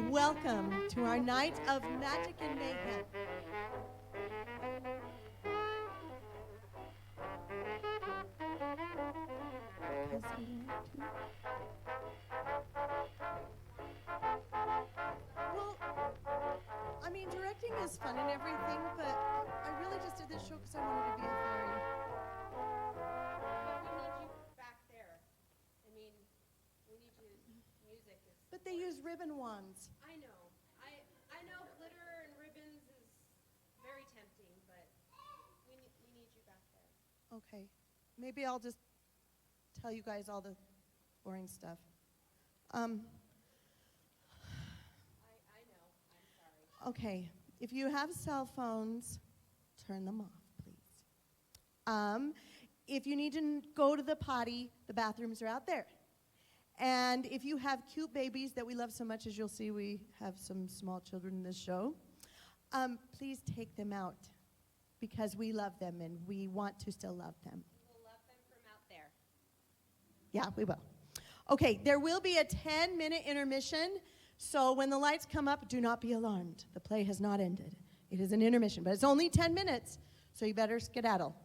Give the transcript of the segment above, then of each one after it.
and welcome to our night of magic and mayhem. Well, I mean, directing is fun and everything, but I really just did this show because I wanted to be a fairy. But we need you back there. I mean, we need you. Music is. But they use ribbon wands. I know. I know glitter and ribbons is very tempting, but we need you back there. Okay. Maybe I'll just tell you guys all the boring stuff. I know. I'm sorry. Okay. If you have cell phones, turn them off, please. If you need to go to the potty, the bathrooms are out there. And if you have cute babies that we love so much, as you'll see, we have some small children in this show, please take them out because we love them and we want to still love them. We'll love them from out there. Yeah, we will. Okay, there will be a 10-minute intermission, so when the lights come up, do not be alarmed. The play has not ended. It is an intermission, but it's only 10 minutes, so you better skedaddle.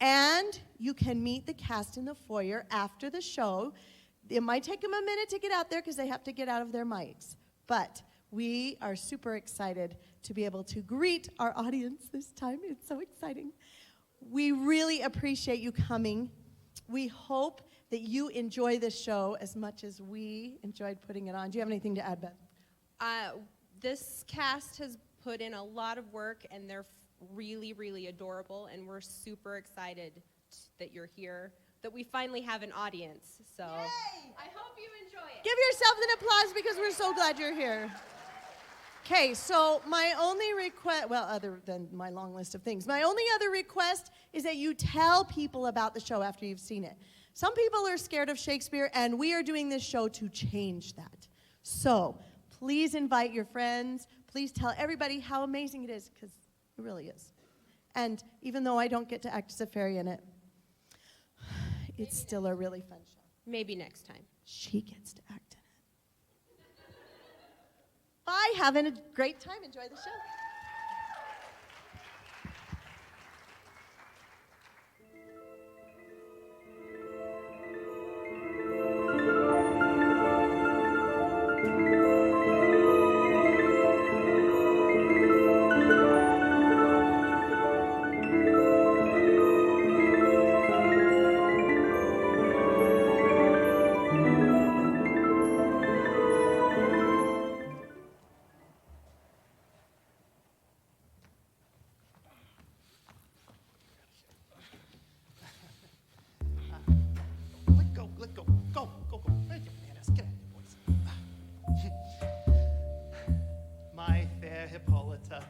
And you can meet the cast in the foyer after the show. It might take them a minute to get out there because they have to get out of their mics. But we are super excited to be able to greet our audience this time. It's so exciting. We really appreciate you coming. We hope that you enjoy this show as much as we enjoyed putting it on. Do you have anything to add, Beth? This cast has put in a lot of work, and they're really, really adorable, and we're super excited that you're here, that we finally have an audience. So Yay! I hope you enjoy it. Give yourselves an applause because we're so glad you're here. Okay, so my only request, well, other than my long list of things, my only other request is that you tell people about the show after you've seen it. Some people are scared of Shakespeare, and we are doing this show to change that. So please invite your friends. Please tell everybody how amazing it is, because it really is. And even though I don't get to act as a fairy in it, it's still a really fun show. Maybe next time. She gets to act in it. Bye, having a great time. Enjoy the show. Go. Right there, Bananas. Get out there, boys. My fair Hippolyta,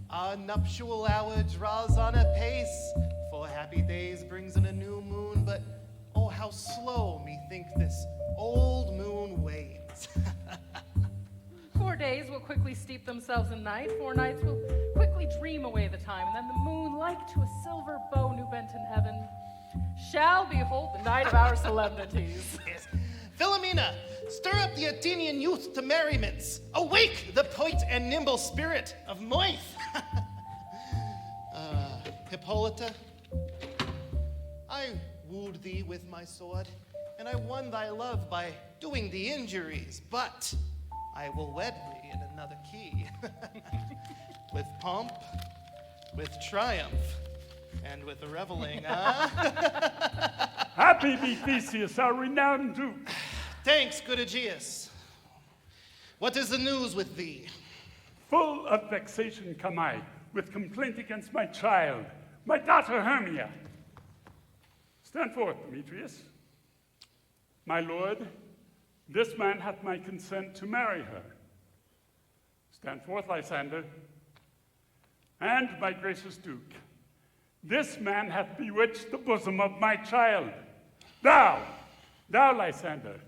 our nuptial hour draws on apace, for happy days brings in a new moon, but oh, how slow methink this old moon wanes. 4 days will quickly steep themselves in night, 4 nights will quickly dream away the time, and then the moon, like to a silver bow new bent in heaven, shall behold the night of our solemnities. Yes. Philomena, stir up the Athenian youth to merriments. Awake the point and nimble spirit of Moith. Hippolyta, I wooed thee with my sword, and I won thy love by doing thee injuries, but I will wed thee in another key. With pomp, with triumph, and with reveling, Happy be Theseus, our renowned Duke. Thanks, good Aegeus. What is the news with thee? Full of vexation come I, with complaint against my child, my daughter Hermia. Stand forth, Demetrius. My lord, this man hath my consent to marry her. Stand forth, Lysander. And my gracious Duke, this man hath bewitched the bosom of my child. Thou, Lysander,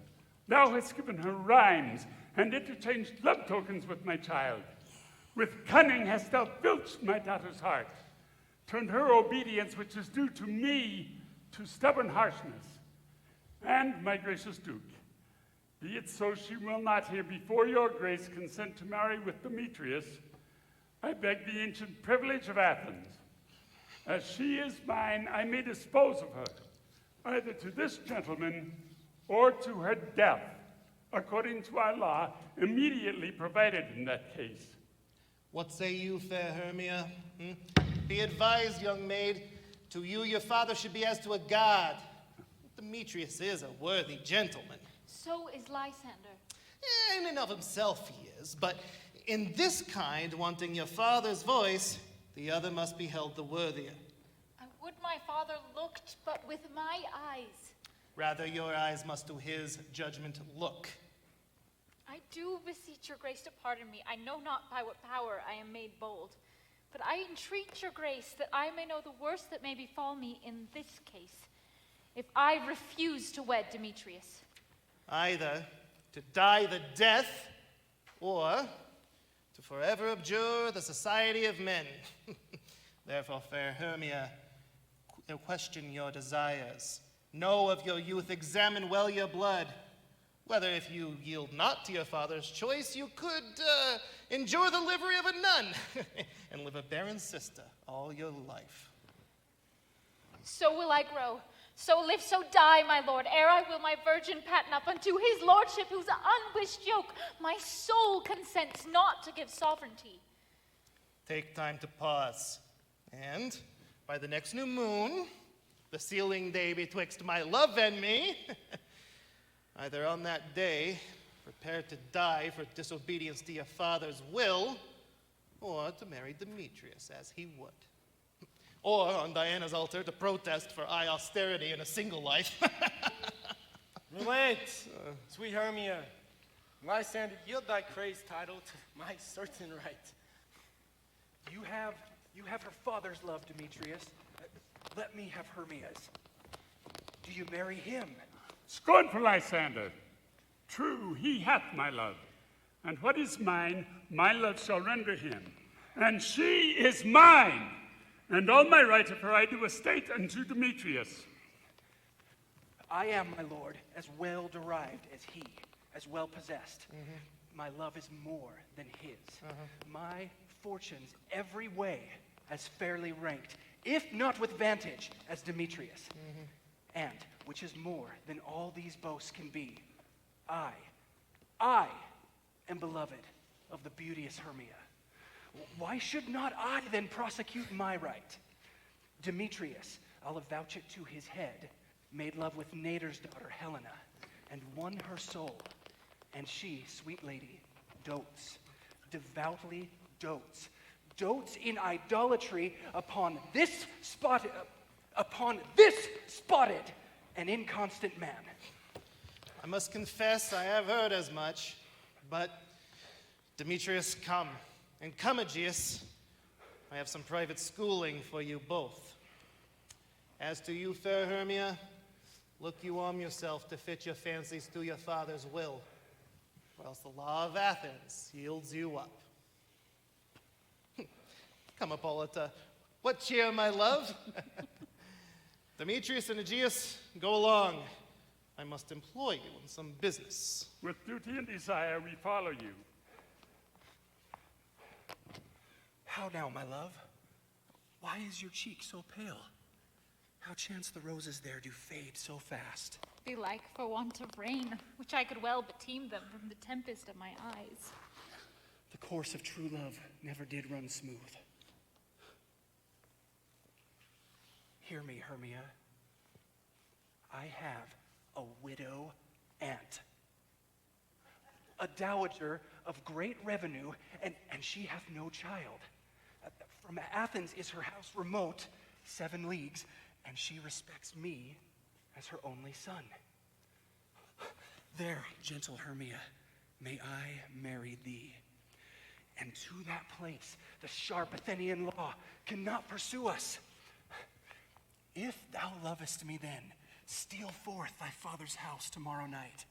thou hast given her rhymes and interchanged love tokens with my child. With cunning hast thou filched my daughter's heart, turned her obedience, which is due to me, to stubborn harshness. And, my gracious Duke, Be it so she will not here before your grace consent to marry with Demetrius, I beg the ancient privilege of Athens. As she is mine, I may dispose of her, either to this gentleman or to her death, according to our law, immediately provided in that case. What say you, fair Hermia? Be advised, young maid, to you your father should be as to a god. Demetrius is a worthy gentleman. So is Lysander. In and of himself he is, but in this kind, wanting your father's voice, the other must be held the worthier. I would my father looked, but with my eyes. Rather, your eyes must to his judgment look. I do beseech your grace to pardon me. I know not by what power I am made bold. But I entreat your grace that I may know the worst that may befall me in this case, if I refuse to wed Demetrius. Either to die the death, or to forever abjure the society of men. Therefore, fair Hermia, question your desires. Know of your youth, examine well your blood. Whether if you yield not to your father's choice, you could endure the livery of a nun and live a barren sister all your life. So will I grow, so live, so die, my lord, ere I will my virgin patent up unto his lordship, whose unwished yoke my soul consents not to give sovereignty. Take time to pause, and by the next new moon, the sealing day betwixt my love and me, either on that day, prepare to die for disobedience to your father's will, or to marry Demetrius as he would. Or on Diana's altar to protest for austerity in a single life. Relent, sweet Hermia. Lysander, yield thy crazed title to my certain right. You have her father's love, Demetrius. Let me have Hermia's. Do you marry him? Scornful Lysander, true, he hath my love, and what is mine, my love shall render him. And she is mine, and all my right of her I do estate unto Demetrius. I am, my lord, as well derived as he, as well possessed. My love is more than his. My fortunes every way as fairly ranked, if not with vantage, as Demetrius. And, which is more than all these boasts can be, I am beloved of the beauteous Hermia. Why should not I then prosecute my right? Demetrius, I'll avouch it to his head, made love with Nader's daughter Helena, and won her soul. And she, sweet lady, dotes, devoutly dotes in idolatry upon this spotted and inconstant man. I must confess I have heard as much, but Demetrius, come. And come, Aegeus, I have some private schooling for you both. As to you, fair Hermia, look you arm yourself to fit your fancies to your father's will, or else the law of Athens yields you up. Come, Hippolyta. What cheer, my love? Demetrius and Aegeus, go along. I must employ you in some business. With duty and desire we follow you. How now, my love? Why is your cheek so pale? How chance the roses there do fade so fast? Belike for want of rain, which I could well beteem them from the tempest of my eyes. The course of true love never did run smooth. Hear me, Hermia. I have a widow aunt, a dowager of great revenue, and she hath no child. From Athens is her house remote, 7 leagues, and she respects me as her only son. There, gentle Hermia, may I marry thee. And to that place the sharp Athenian law cannot pursue us. If thou lovest me then, steal forth thy father's house tomorrow night,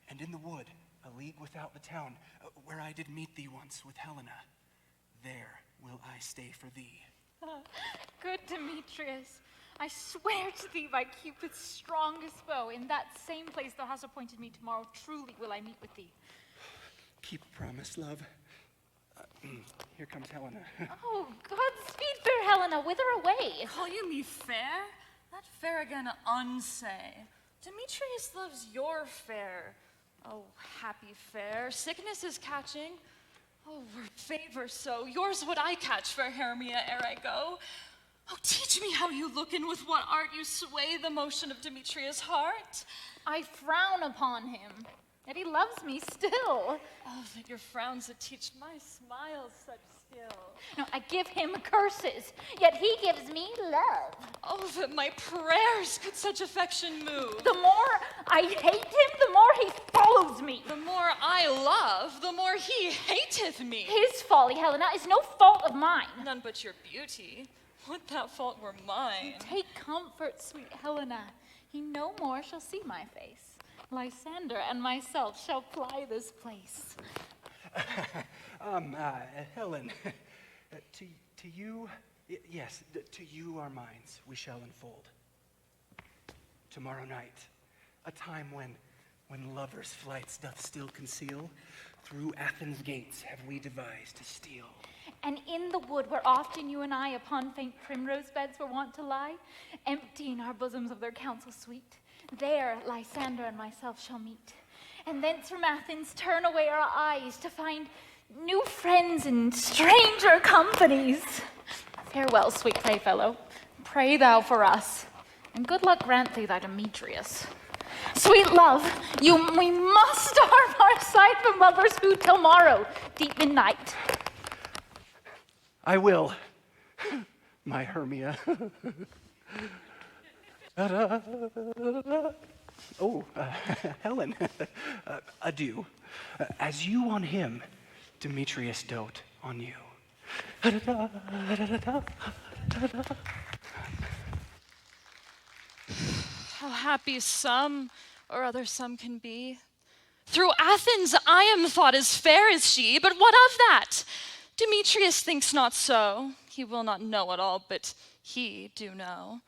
and in the wood, a league without the town, where I did meet thee once with Helena, there will I stay for thee. Good Demetrius, I swear to thee by Cupid's strongest bow, in that same place thou hast appointed me tomorrow, truly will I meet with thee. Keep a promise, love. Here comes Helena. Oh, Godspeed, fair Helena, whither away? Call you me fair? That fair again unsay. Demetrius loves your fair. Oh, happy fair, sickness is catching. Oh, were favor so, yours would I catch for Hermia ere I go. Oh, teach me how you look, and with what art you sway the motion of Demetrius' heart. I frown upon him, yet he loves me still. Oh, that your frowns that teach my smiles such skill. No, I give him curses, yet he gives me love. Oh, that my prayers could such affection move. The more I hate him, the more he follows me. The more I love, the more he hateth me. His folly, Helena, is no fault of mine. None but your beauty. Would that fault were mine. Take comfort, sweet Helena. He no more shall see my face. Lysander and myself shall ply this place. Helen, to you, yes, to you our minds we shall unfold. Tomorrow night, a time when lovers' flights doth still conceal, through Athens' gates have we devised to steal. And in the wood where often you and I upon faint primrose beds were wont to lie, emptying our bosoms of their counsel sweet, there Lysander and myself shall meet. And thence from Athens turn away our eyes to find new friends and stranger companies. Farewell, sweet playfellow. Pray thou for us, and good luck grant thee thy Demetrius. Sweet love, we must starve our sight from lovers' food till morrow, deep midnight. I will, my Hermia. Helen, adieu. As you on him, Demetrius dote on you. How happy some or other some can be. Through Athens I am thought as fair as she, but what of that? Demetrius thinks not so. He will not know at all, but he do know.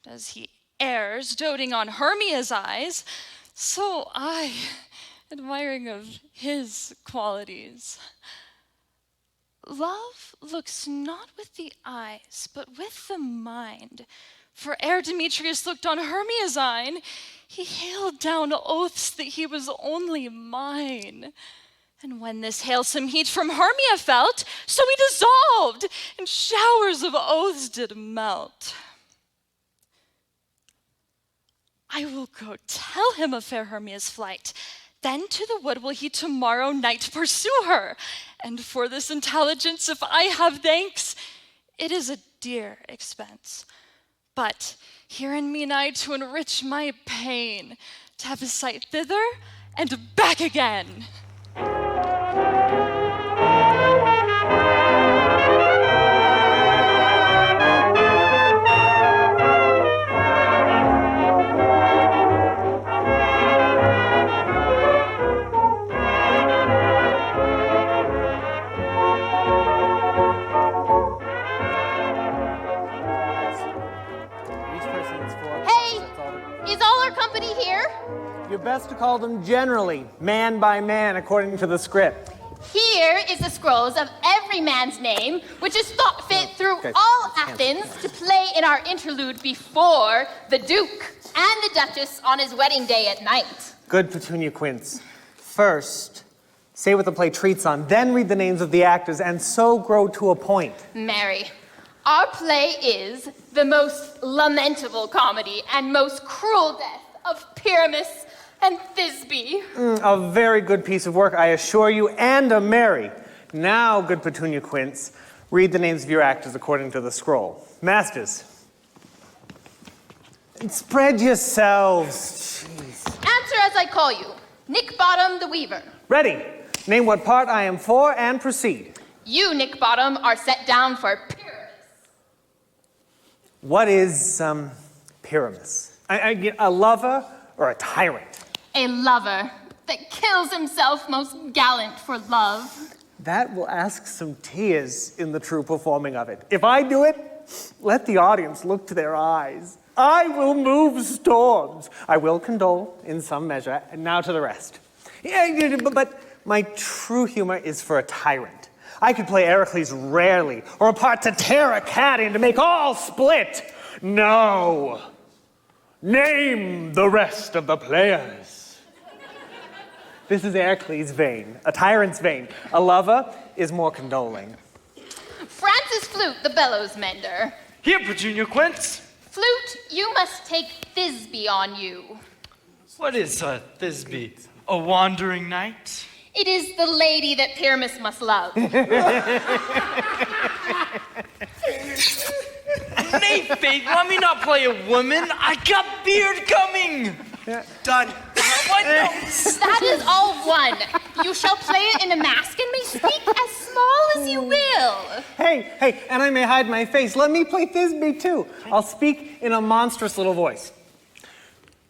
As he errs, doting on Hermia's eyes, so I, admiring of his qualities. Love looks not with the eyes, but with the mind. For ere Demetrius looked on Hermia's eyne, he hailed down oaths that he was only mine. And when this halesome heat from Hermia felt, so he dissolved, and showers of oaths did melt. I will go tell him of fair Hermia's flight. Then to the wood will he tomorrow night pursue her. And for this intelligence, if I have thanks, it is a dear expense. But here in me nigh to enrich my pain, to have a sight thither and back again. Is all our company here? You're best to call them generally, man by man, according to the script. Here is the scrolls of every man's name, which is thought fit through all Athens to play in our interlude before the Duke and the Duchess on his wedding day at night. Good, Petunia Quince. First, say what the play treats on, then read the names of the actors, and so grow to a point. Mary, our play is the most lamentable comedy and most cruel death of Pyramus and Thisbe. A very good piece of work, I assure you, and a merry. Now, good Petunia Quince, read the names of your actors according to the scroll. Masters. And spread yourselves. Jeez. Answer as I call you. Nick Bottom the Weaver. Ready. Name what part I am for and proceed. You, Nick Bottom, are set down for Pyramus. What is, Pyramus? A lover or a tyrant? A lover that kills himself most gallant for love. That will ask some tears in the true performing of it. If I do it, let the audience look to their eyes. I will move storms. I will condole in some measure. And now to the rest. Yeah, but my true humor is for a tyrant. I could play Heracles rarely, or a part to tear a cat in to make all split. No. Name the rest of the players. This is Heracles' vein, a tyrant's vein. A lover is more condoling. Francis Flute, the bellows mender. Here, Petunia Quince. Flute, you must take Thisbe on you. What is a Thisbe? A wandering knight? It is the lady that Pyramus must love. Nay, Faith, let me not play a woman. I got beard coming. Done. What? No. That is all one. You shall play it in a mask and may speak as small as you will. Hey, and I may hide my face. Let me play Thisbe too. I'll speak in a monstrous little voice.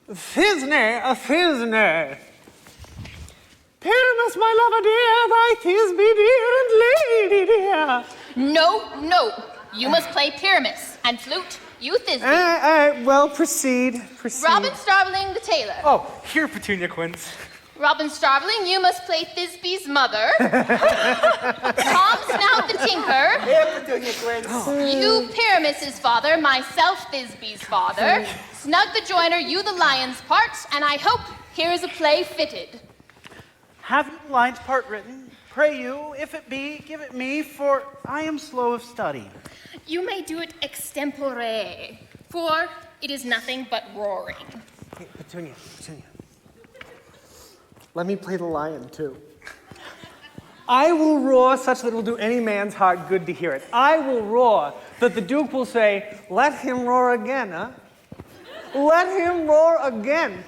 Thisne, a Thisne. Pyramus, my lover dear, thy Thisbe dear and lady dear. No. You must play Pyramus, and Flute, you Thisbe. Well, proceed. Robin Starveling, the tailor. Oh, here, Petunia Quince. Robin Starveling, you must play Thisbe's mother. Tom Snout, the tinker. Here, Petunia Quince. You Pyramus's father, myself Thisbe's father. Snug the joiner, you the lion's part, and I hope here is a play fitted. Have you the lion's part written? Pray you, if it be, give it me, for I am slow of study. You may do it extempore, for it is nothing but roaring. Hey, Petunia. Let me play the lion too. I will roar such that it will do any man's heart good to hear it. I will roar that the Duke will say, let him roar again, huh? Let him roar again.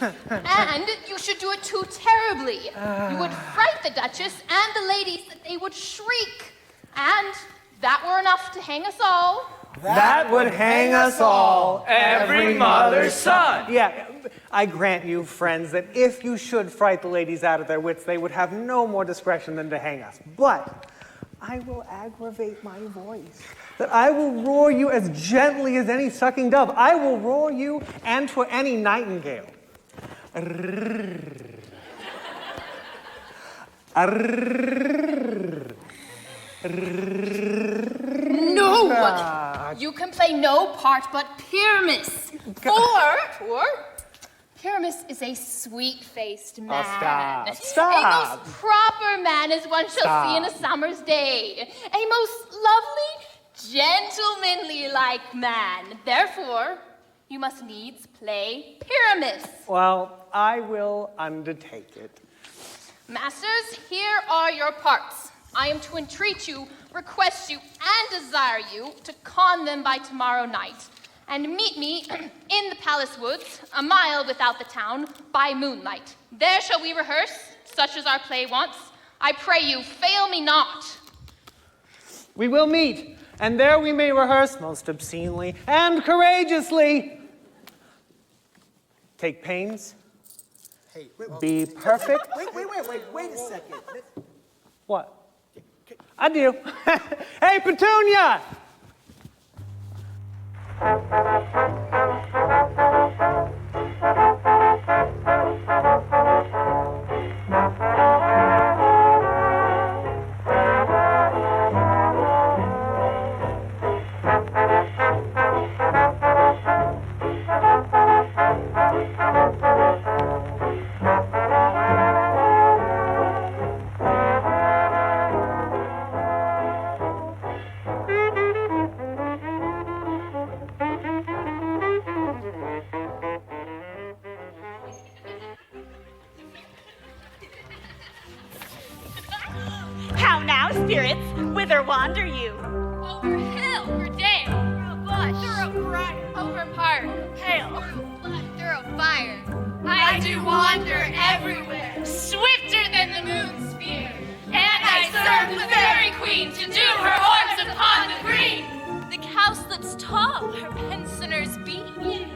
And you should do it too terribly. You would fright the Duchess and the ladies that they would shriek. And that were enough to hang us all. That would hang us all, every mother's son. Yeah, I grant you, friends, that if you should fright the ladies out of their wits, they would have no more discretion than to hang us. But I will aggravate my voice, that I will roar you as gently as any sucking dove. I will roar you and to any nightingale. No! You can play no part but Pyramus. For Pyramus is a sweet-faced man. Stop. A most proper man as one shall see in a summer's day. A most lovely, gentlemanly-like man. Therefore, you must needs play Pyramus. Well, I will undertake it. Masters, here are your parts. I am to entreat you, request you, and desire you to con them by tomorrow night, and meet me in the palace woods, a mile without the town, by moonlight. There shall we rehearse, such as our play wants. I pray you, fail me not. We will meet, and there we may rehearse most obscenely and courageously. Take pains. Hey, Be perfect. Wait a second. What? Adieu. Hey, Petunia! How now, spirits? Whither wander you? Over hill, over dale, through a bush, through a briar, over park, hail, through flood, through a fire. I do wander everywhere, swifter than the moon's spear. And I serve the fairy queen to do her orbs upon the green. The cowslips tall, her pensioners be.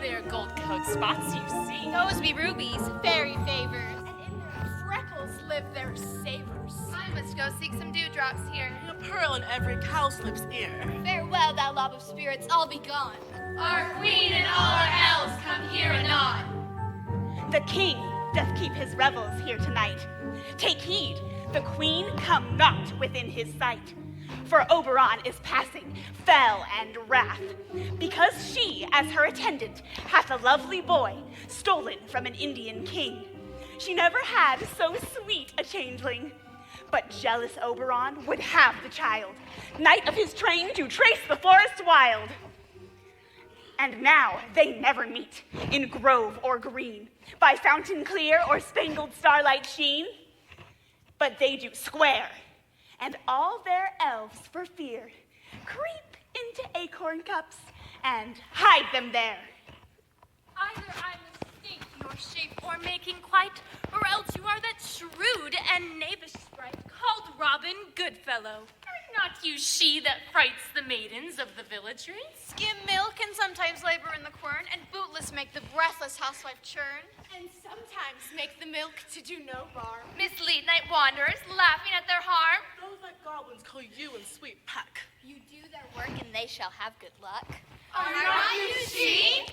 Their gold coat spots you see. Those be rubies, fairy favors, and in their freckles live their savors. I must witch, go seek some dewdrops here. A pearl in every cowslip's ear. Farewell, thou lob of spirits, all be gone. Our queen and all our elves come here anon. The king doth keep his revels here tonight. Take heed, the queen come not within his sight. For Oberon is passing, fell and wrath, because she, as her attendant, hath a lovely boy stolen from an Indian king. She never had so sweet a changeling, but jealous Oberon would have the child, knight of his train to trace the forest wild. And now they never meet in grove or green, by fountain clear or spangled starlight sheen, but they do square, and all their elves for fear creep into acorn cups and hide them there. Either I mistake your shape or making quite, or else you are that shrewd and knavish sprite called Robin Goodfellow. Are not you she that frights the maidens of the villagery? Skim milk and sometimes labor in the quern, and bootless make the breathless housewife churn. And sometimes make the milk to do no harm. Mislead night wanderers, laughing at their harm. Those like goblins call you and sweet peck. You do their work, and they shall have good luck. Are not you she?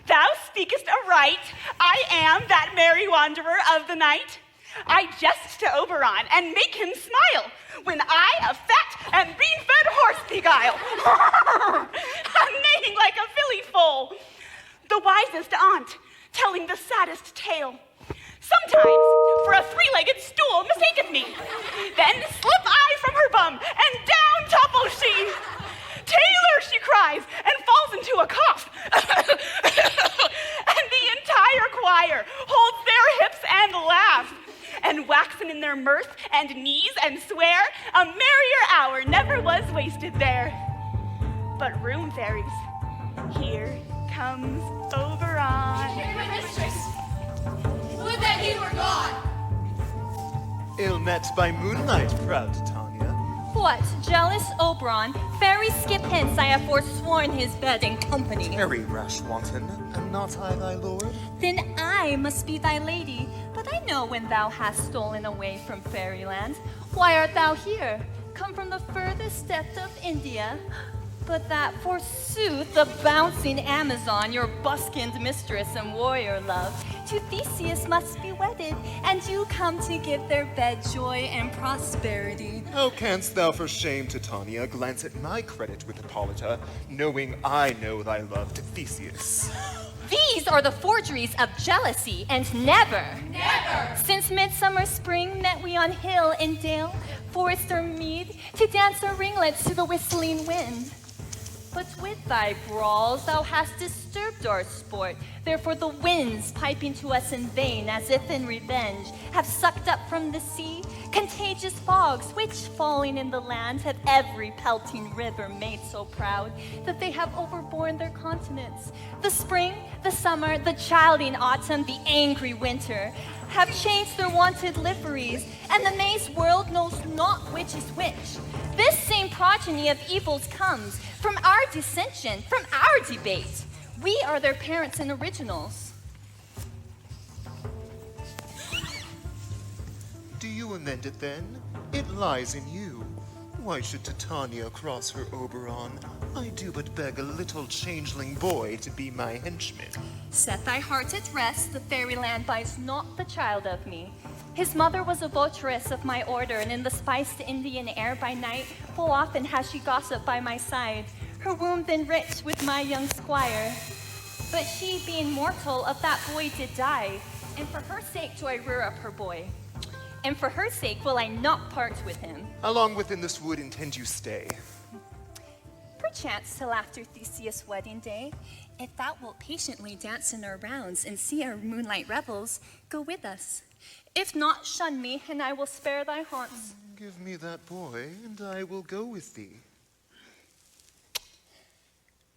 Thou speakest aright. I am that merry wanderer of the night. I jest to Oberon and make him smile when I a fat and bean-fed horse beguile. I'm neighing like a filly foal, the wisest aunt telling the saddest tale. Sometimes for a three-legged stool mistaketh me. Then slip I from her bum and down topple she. Tailor, she cries, and falls into a cough. And the entire choir holds their hips and laugh, and waxen in their mirth and knees and swear a merrier hour never was wasted there. But room fairies, here comes Oberon. Mistress, would that he were gone. Ill met by moonlight, proud Tanya. What, jealous Oberon? Fairy skip hence, I have forsworn his bed and company. Very rash wanton, am not I thy lord? Then I must be thy lady, but I know when thou hast stolen away from fairyland. Why art thou here? Come from the furthest depth of India? But that, forsooth, the bouncing Amazon, your buskinged mistress and warrior love, to Theseus must be wedded, and you come to give their bed joy and prosperity. How canst thou for shame, Titania, glance at my credit with Hippolyta, knowing I know thy love to Theseus? These are the forgeries of jealousy, and never, since midsummer spring met we on hill and dale, forest or mead, to dance our ringlets to the whistling wind. But with thy brawls thou hast disturbed our sport, therefore the winds piping to us in vain, as if in revenge, have sucked up from the sea contagious fogs, which falling in the land have every pelting river made so proud that they have overborne their continents. The spring, the summer, the childing autumn, the angry winter have changed their wonted liveries, and the May's world knows not which is which. This same progeny of evils comes from our dissension, from our debate. We are their parents and originals. Do you amend it then? It lies in you. Why should Titania cross her Oberon? I do but beg a little changeling boy to be my henchman. Set thy heart at rest, the fairyland buys not the child of me. His mother was a votaress of my order, and in the spiced Indian air by night, full often has she gossiped by my side, her womb then rich with my young squire. But she, being mortal, of that boy did die, and for her sake do I rear up her boy. And for her sake will I not part with him. How long within this wood intend you stay? Perchance till after Theseus' wedding day. If thou wilt patiently dance in our rounds and see our moonlight revels, go with us. If not, shun me, and I will spare thy haunts. Give me that boy, and I will go with thee.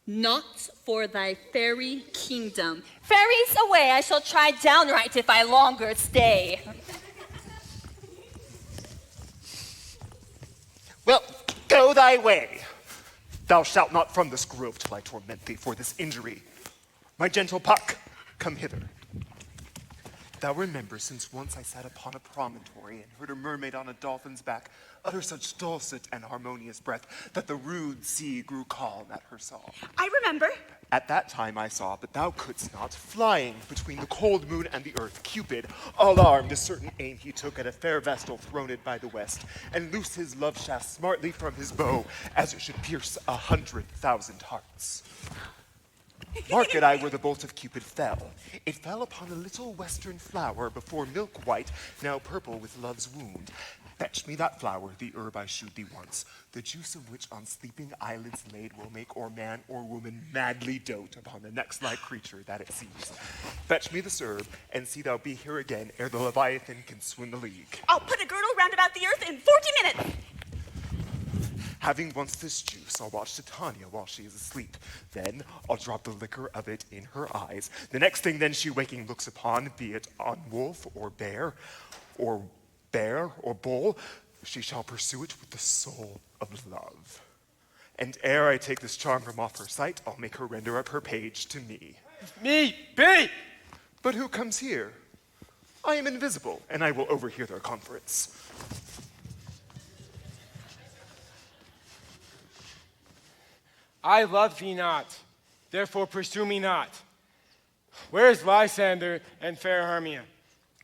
Not for thy fairy kingdom. Fairies away, I shall try downright if I longer stay. Well, go thy way. Thou shalt not from this grove till I torment thee for this injury. My gentle Puck, come hither. Thou remember, since once I sat upon a promontory and heard a mermaid on a dolphin's back utter such dulcet and harmonious breath that the rude sea grew calm at her song. I remember. At that time I saw, but thou couldst not, flying between the cold moon and the earth, Cupid, all armed, a certain aim he took at a fair vestal throned by the west, and loosed his love shaft smartly from his bow, as it should pierce 100,000 hearts. Mark it I where the bolt of Cupid fell. It fell upon a little western flower, before milk white, now purple with love's wound. Fetch me that flower, the herb I shewed thee once, the juice of which on sleeping eyelids laid will make or man or woman madly dote upon the next like creature that it sees. Fetch me this herb, and see thou be here again ere the Leviathan can swim the league. I'll put a girdle round about the earth in 40 minutes. Having once this juice, I'll watch Titania while she is asleep. Then I'll drop the liquor of it in her eyes. The next thing then she waking looks upon, be it on wolf or bear or bull, she shall pursue it with the soul of love. And ere I take this charm from off her sight, I'll make her render up her page to me. Me, be! But who comes here? I am invisible, and I will overhear their conference. I love thee not, therefore pursue me not. Where is Lysander and fair Hermia?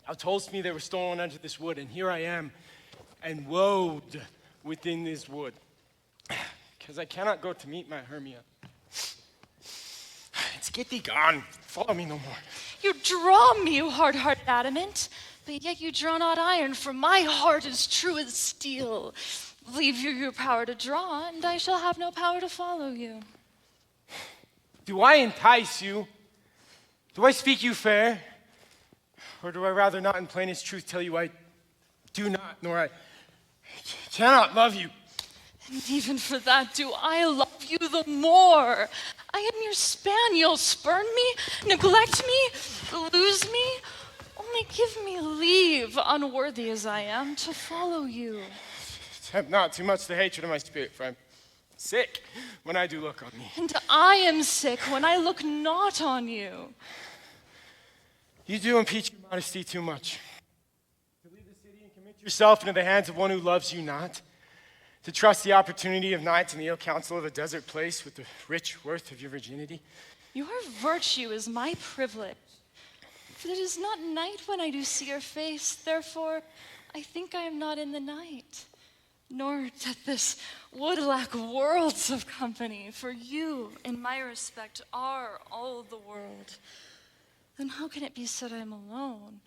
Thou toldst me they were stolen under this wood, and here I am, and woed within this wood, because I cannot go to meet my Hermia. Let's get thee gone. Follow me no more. You draw me, you hard-hearted adamant, but yet you draw not iron, for my heart is true as steel. Leave you your power to draw, and I shall have no power to follow you. Do I entice you? Do I speak you fair? Or do I rather not in plainest truth tell you I do not, nor I cannot love you? And even for that do I love you the more. I am your spaniel. Spurn me, neglect me, lose me. Only give me leave, unworthy as I am, to follow you. Tempt not too much the hatred of my spirit, for I'm sick when I do look on thee. And I am sick when I look not on you. You do impeach your modesty too much. To leave the city and commit yourself into the hands of one who loves you not. To trust the opportunity of night and the ill counsel of a desert place with the rich worth of your virginity. Your virtue is my privilege. For it is not night when I do see your face. Therefore, I think I am not in the night. Nor doth this wood lack worlds of company. For you, in my respect, are all the world. Then how can it be said I am alone,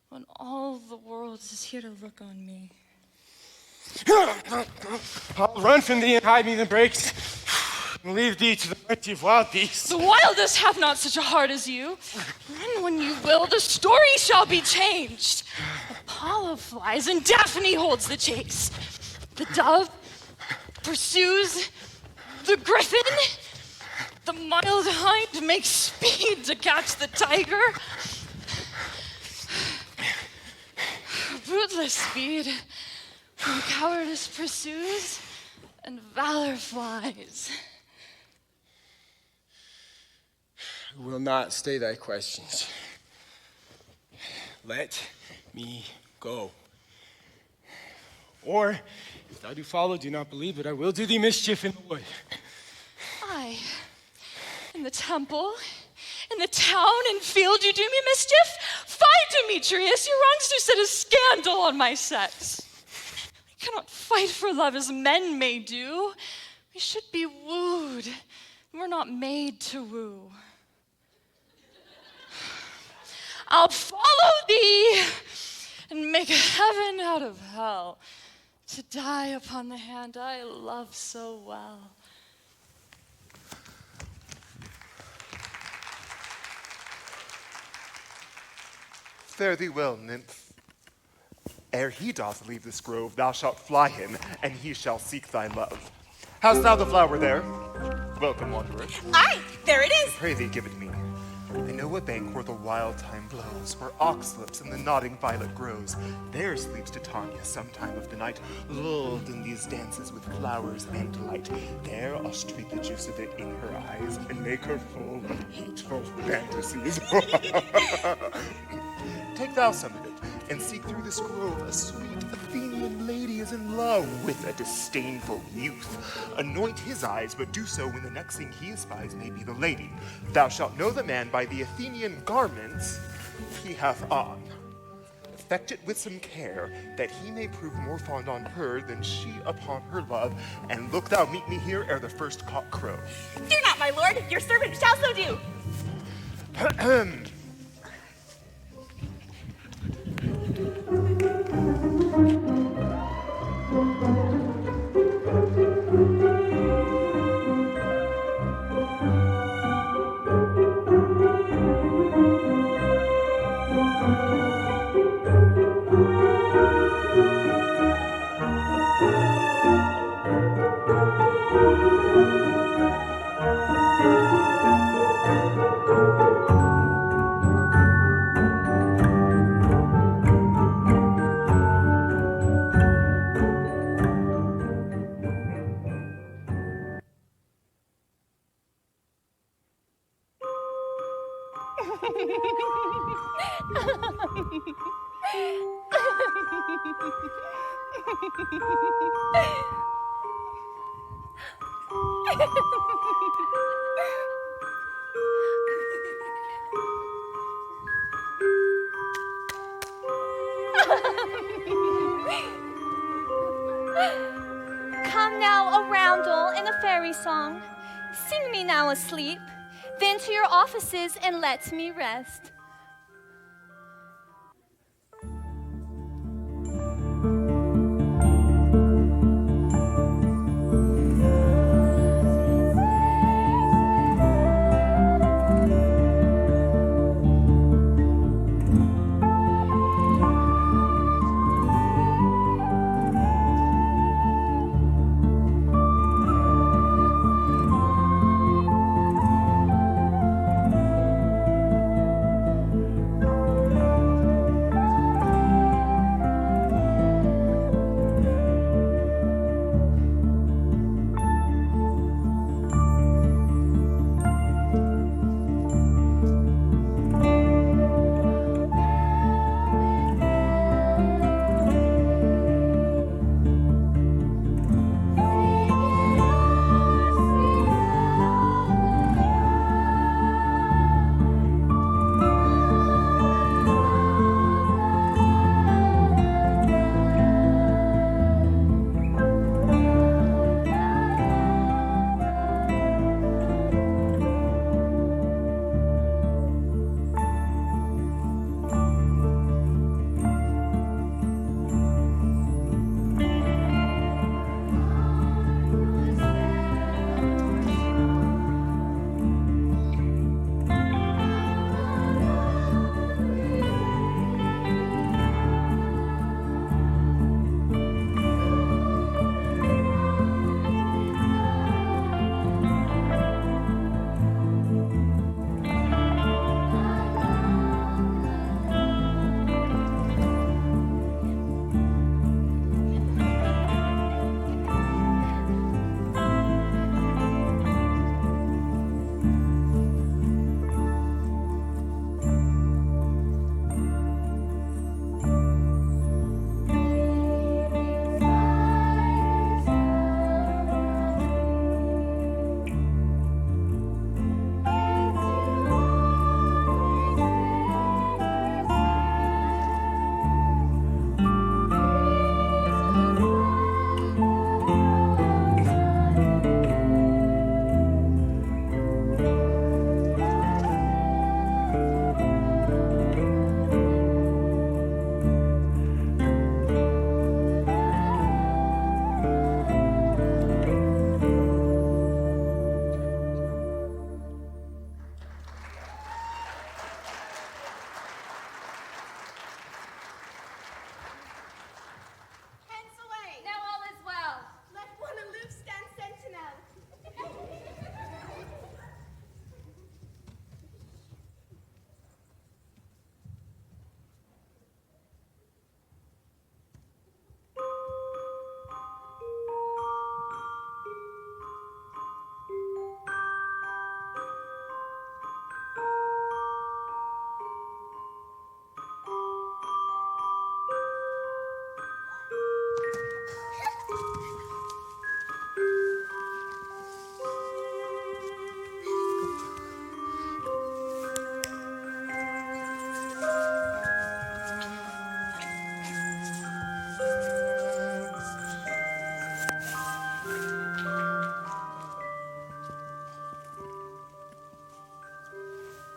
when all the world is here to look on me? I'll run from thee and hide me in the brakes, and leave thee to the mercy of wild beasts. The wildest have not such a heart as you. Run when you will, the story shall be changed. Apollo flies, and Daphne holds the chase. The dove pursues the griffin. The mild hind makes speed to catch the tiger. Bootless speed when cowardice pursues and valor flies. I will not stay thy questions. Let me go. Or, if thou do follow, do not believe, but I will do thee mischief in the wood. Aye. In the temple, in the town and field, you do me mischief? Fie, Demetrius, your wrongs do set a scandal on my sex. We cannot fight for love as men may do. We should be wooed. We're not made to woo. I'll follow thee and make a heaven out of hell, to die upon the hand I love so well. Fare thee well, nymph. Ere he doth leave this grove, thou shalt fly him, and he shall seek thy love. Hast thou the flower there? Welcome, wanderer. Aye, there it is. Pray thee, give it me. I know a bank where the wild thyme blows, where ox lips and the nodding violet grows. There sleeps Titania some time of the night, lulled in these dances with flowers and delight. There I'll streak the juice of it in her eyes and make her full of hateful fantasies. take thou some of it, and seek through this grove a sweet Athenian lady is in love with a disdainful youth. Anoint his eyes, but do so when the next thing he espies may be the lady. Thou shalt know the man by the Athenian garments he hath on. Effect it with some care, that he may prove more fond on her than she upon her love, and look thou meet me here ere the first cock crow. Fear not, my lord, your servant shall so do. Come now, a roundel and a fairy song. Sing me now asleep, then to your offices and let me rest.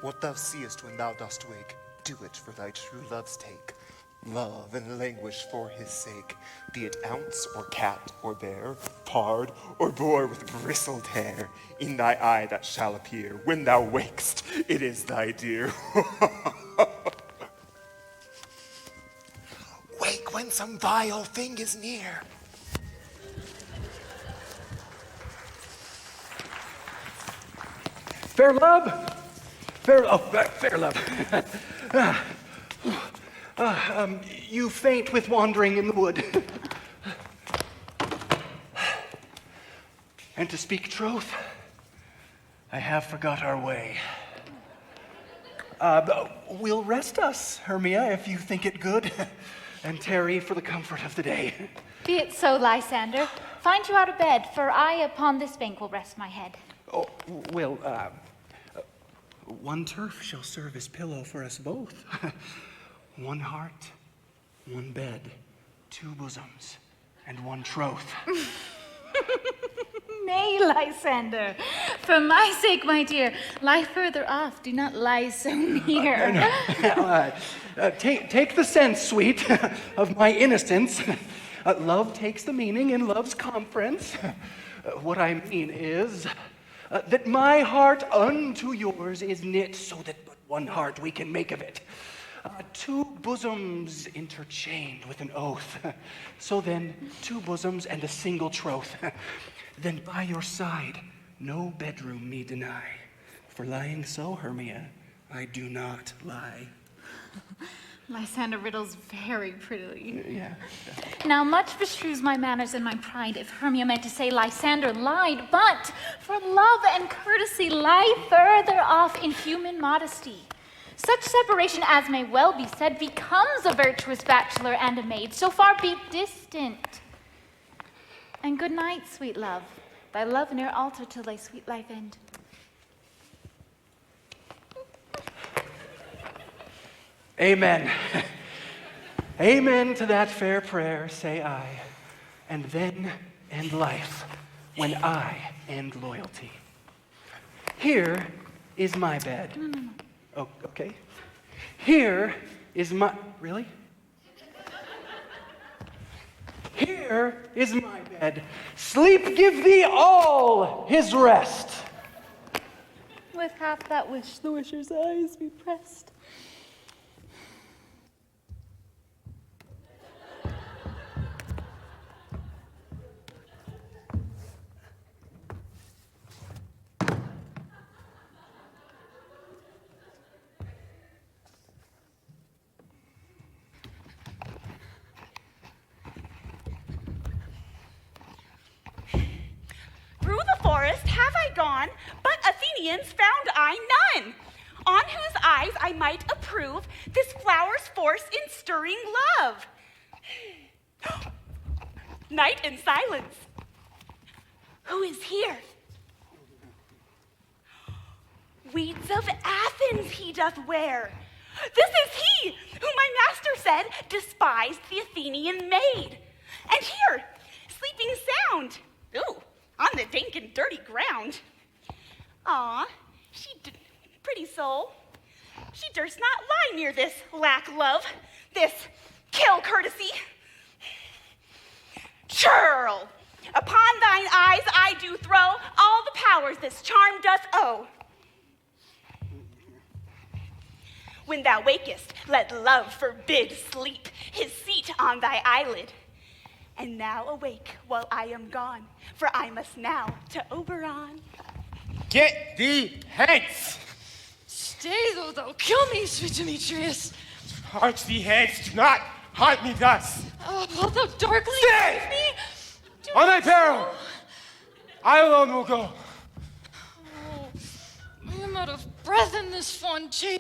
What thou seest when thou dost wake, do it for thy true love's take. Love and languish for his sake, be it ounce or cat or bear, pard or boar with bristled hair. In thy eye that shall appear when thou wakest, it is thy dear. Wake when some vile thing is near. Fair love. Fair love. You faint with wandering in the wood. And to speak truth, I have forgot our way. We'll rest us, Hermia, if you think it good, and tarry for the comfort of the day. Be it so, Lysander. Find you out of bed, for I upon this bank will rest my head. Oh, well, one turf shall serve as pillow for us both. One heart, one bed, two bosoms, and one troth. Nay, Lysander, for my sake, my dear, lie further off, do not lie so near. Take the sense, sweet, of my innocence. Love takes the meaning in love's conference. What I mean is that my heart unto yours is knit, so that but one heart we can make of it. Two bosoms interchained with an oath. So then, two bosoms and a single troth. Then by your side, no bedroom me deny. For lying so, Hermia, I do not lie. Lysander riddles very prettily. Yeah. Now, much bestrews my manners and my pride if Hermia meant to say Lysander lied, but for love and courtesy lie further off in human modesty. Such separation as may well be said becomes a virtuous bachelor and a maid, so far be distant. And good night, sweet love. Thy love ne'er alter till thy sweet life end. Amen. Amen to that fair prayer, say I. And then end life when I end loyalty. Here is my bed. No. Oh, okay. Here is my... Really? Here is my bed. Sleep give thee all his rest. With half that wish, the wisher's eyes be pressed. Through the forest have I gone, but Athenians found I none, on whose eyes I might approve this flower's force in stirring love. Night and silence. Who is here? Weeds of Athens he doth wear. This is he, whom my master said despised the Athenian maid. And here, sleeping sound. Ooh, on the dank and dirty ground. Pretty soul. She durst not lie near this lack love, this kill courtesy. Churl, upon thine eyes I do throw all the powers this charm doth owe. When thou wakest, let love forbid sleep his seat on thy eyelid. And now awake while I am gone, for I must now to Oberon. Get thee hence! Stay, though thou kill me, sweet Demetrius. Arch thee hence, do not haunt me thus. Oh, wilt thou darkly Stay! leave me? On thy peril! I alone will go. Oh, I am out of breath in this fond chase.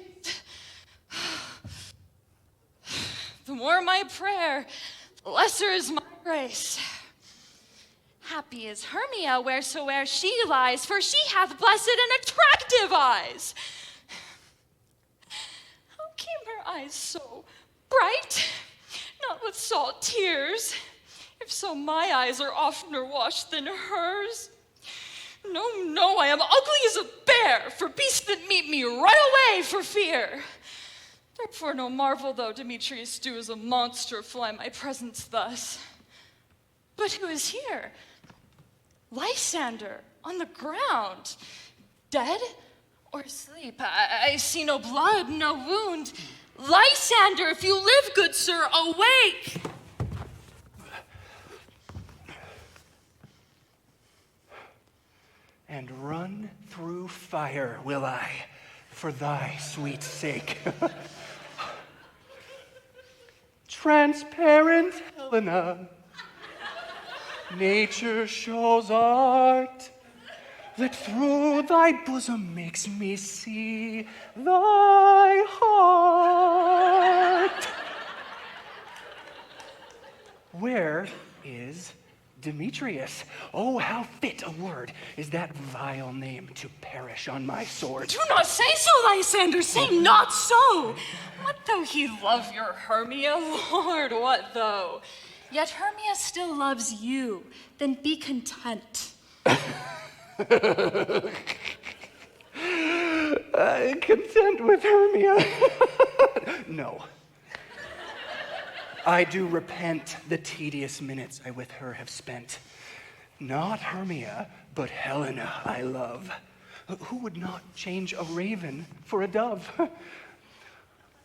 The more my prayer, the lesser is my grace. Happy is Hermia wheresoe'er she lies, for she hath blessed and attractive eyes. How came her eyes so bright? Not with salt tears. If so, my eyes are oftener washed than hers. No, no, I am ugly as a bear, for beasts that meet me right away for fear. Therefore no marvel, though Demetrius do as a monster fly my presence thus. But who is here? Lysander, on the ground, dead or asleep? I see no blood, no wound. Lysander, if you live, good sir, awake! And run through fire will I, for thy sweet sake. Transparent Helena, nature shows art, that through thy bosom makes me see thy heart. Where is Demetrius? Oh, how fit a word is that vile name to perish on my sword. Do not say so, Lysander, say not so. What though he love your Hermia? Lord, what though? Yet Hermia still loves you, then be content. Content with Hermia? No. I do repent the tedious minutes I with her have spent. Not Hermia, but Helena I love. Who would not change a raven for a dove?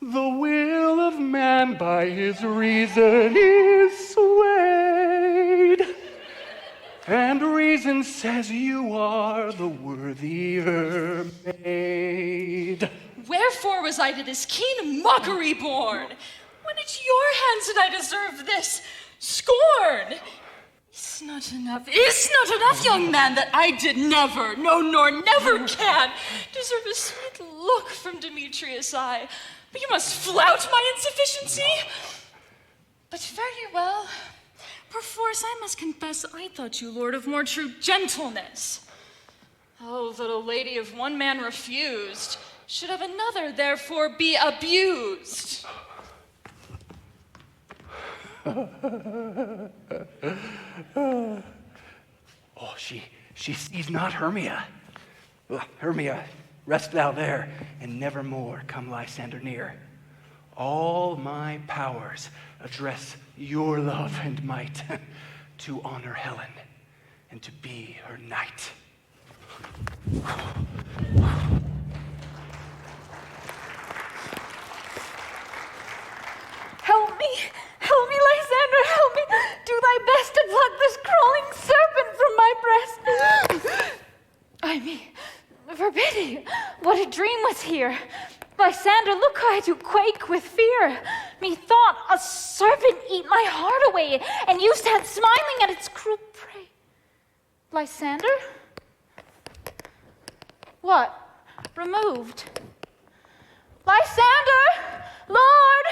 The will of man by his reason is swayed, and reason says you are the worthier maid. Wherefore was I to this keen mockery born? When at your hands did I deserve this scorn? It's not enough, young man, that I did never, no, nor never can, deserve a sweet look from Demetrius' eye. But you must flout my insufficiency. But fare you well. Perforce I must confess I thought you lord of more true gentleness. Oh, that a lady of one man refused should of another therefore be abused. Oh, she sees not Hermia. Hermia, rest thou there, and nevermore come Lysander near. All my powers address your love and might to honor Helen and to be her knight. Help me, Lysander, help me. Do thy best to pluck this crawling serpent from my breast. I mean, forbid. What a dream was here. Lysander, look, I do quake with fear. Methought a serpent eat my heart away, and you sat smiling at its cruel prey. Lysander? What? Removed. Lysander! Lord!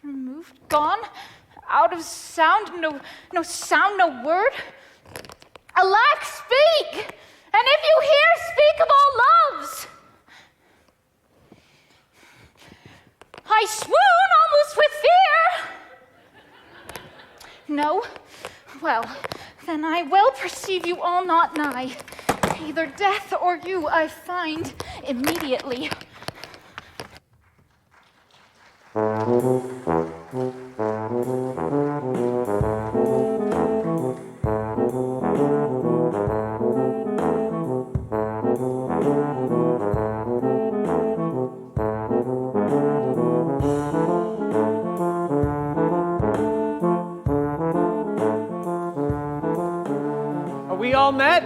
Removed, gone, out of sound, no sound, no word. Alack, speak! And if you hear, speak of all loves. I swoon almost with fear. No? Well, then I well perceive you all not nigh. Either death or you I find immediately. Are we all met?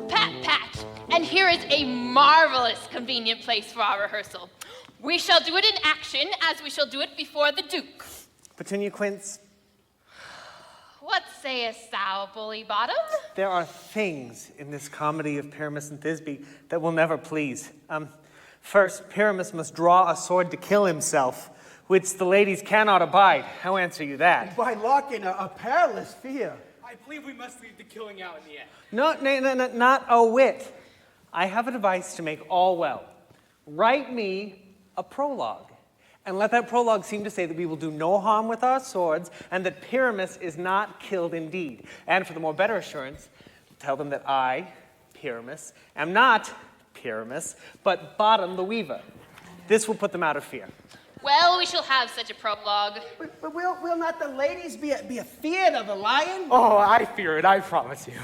Pat, pat. And here is a marvelous convenient place for our rehearsal. We shall do it in action as we shall do it before the Duke. Petunia Quince, What sayest thou, Bully Bottom? there are things in this comedy of Pyramus and Thisbe that will never please. First, Pyramus must draw a sword to kill himself, which the ladies cannot abide. How answer you that? By locking a perilous fear. I believe we must leave the killing out in the end. No, not a whit. I have a device to make all well. Write me a prologue, And let that prologue seem to say that we will do no harm with our swords, and that Pyramus is not killed indeed. And for the more better assurance, tell them that I, Pyramus, am not Pyramus, but Bottom the Weaver. This will put them out of fear. Well, we shall have such a prologue. But will not the ladies be afeard of the lion? Oh, I fear it, I promise you.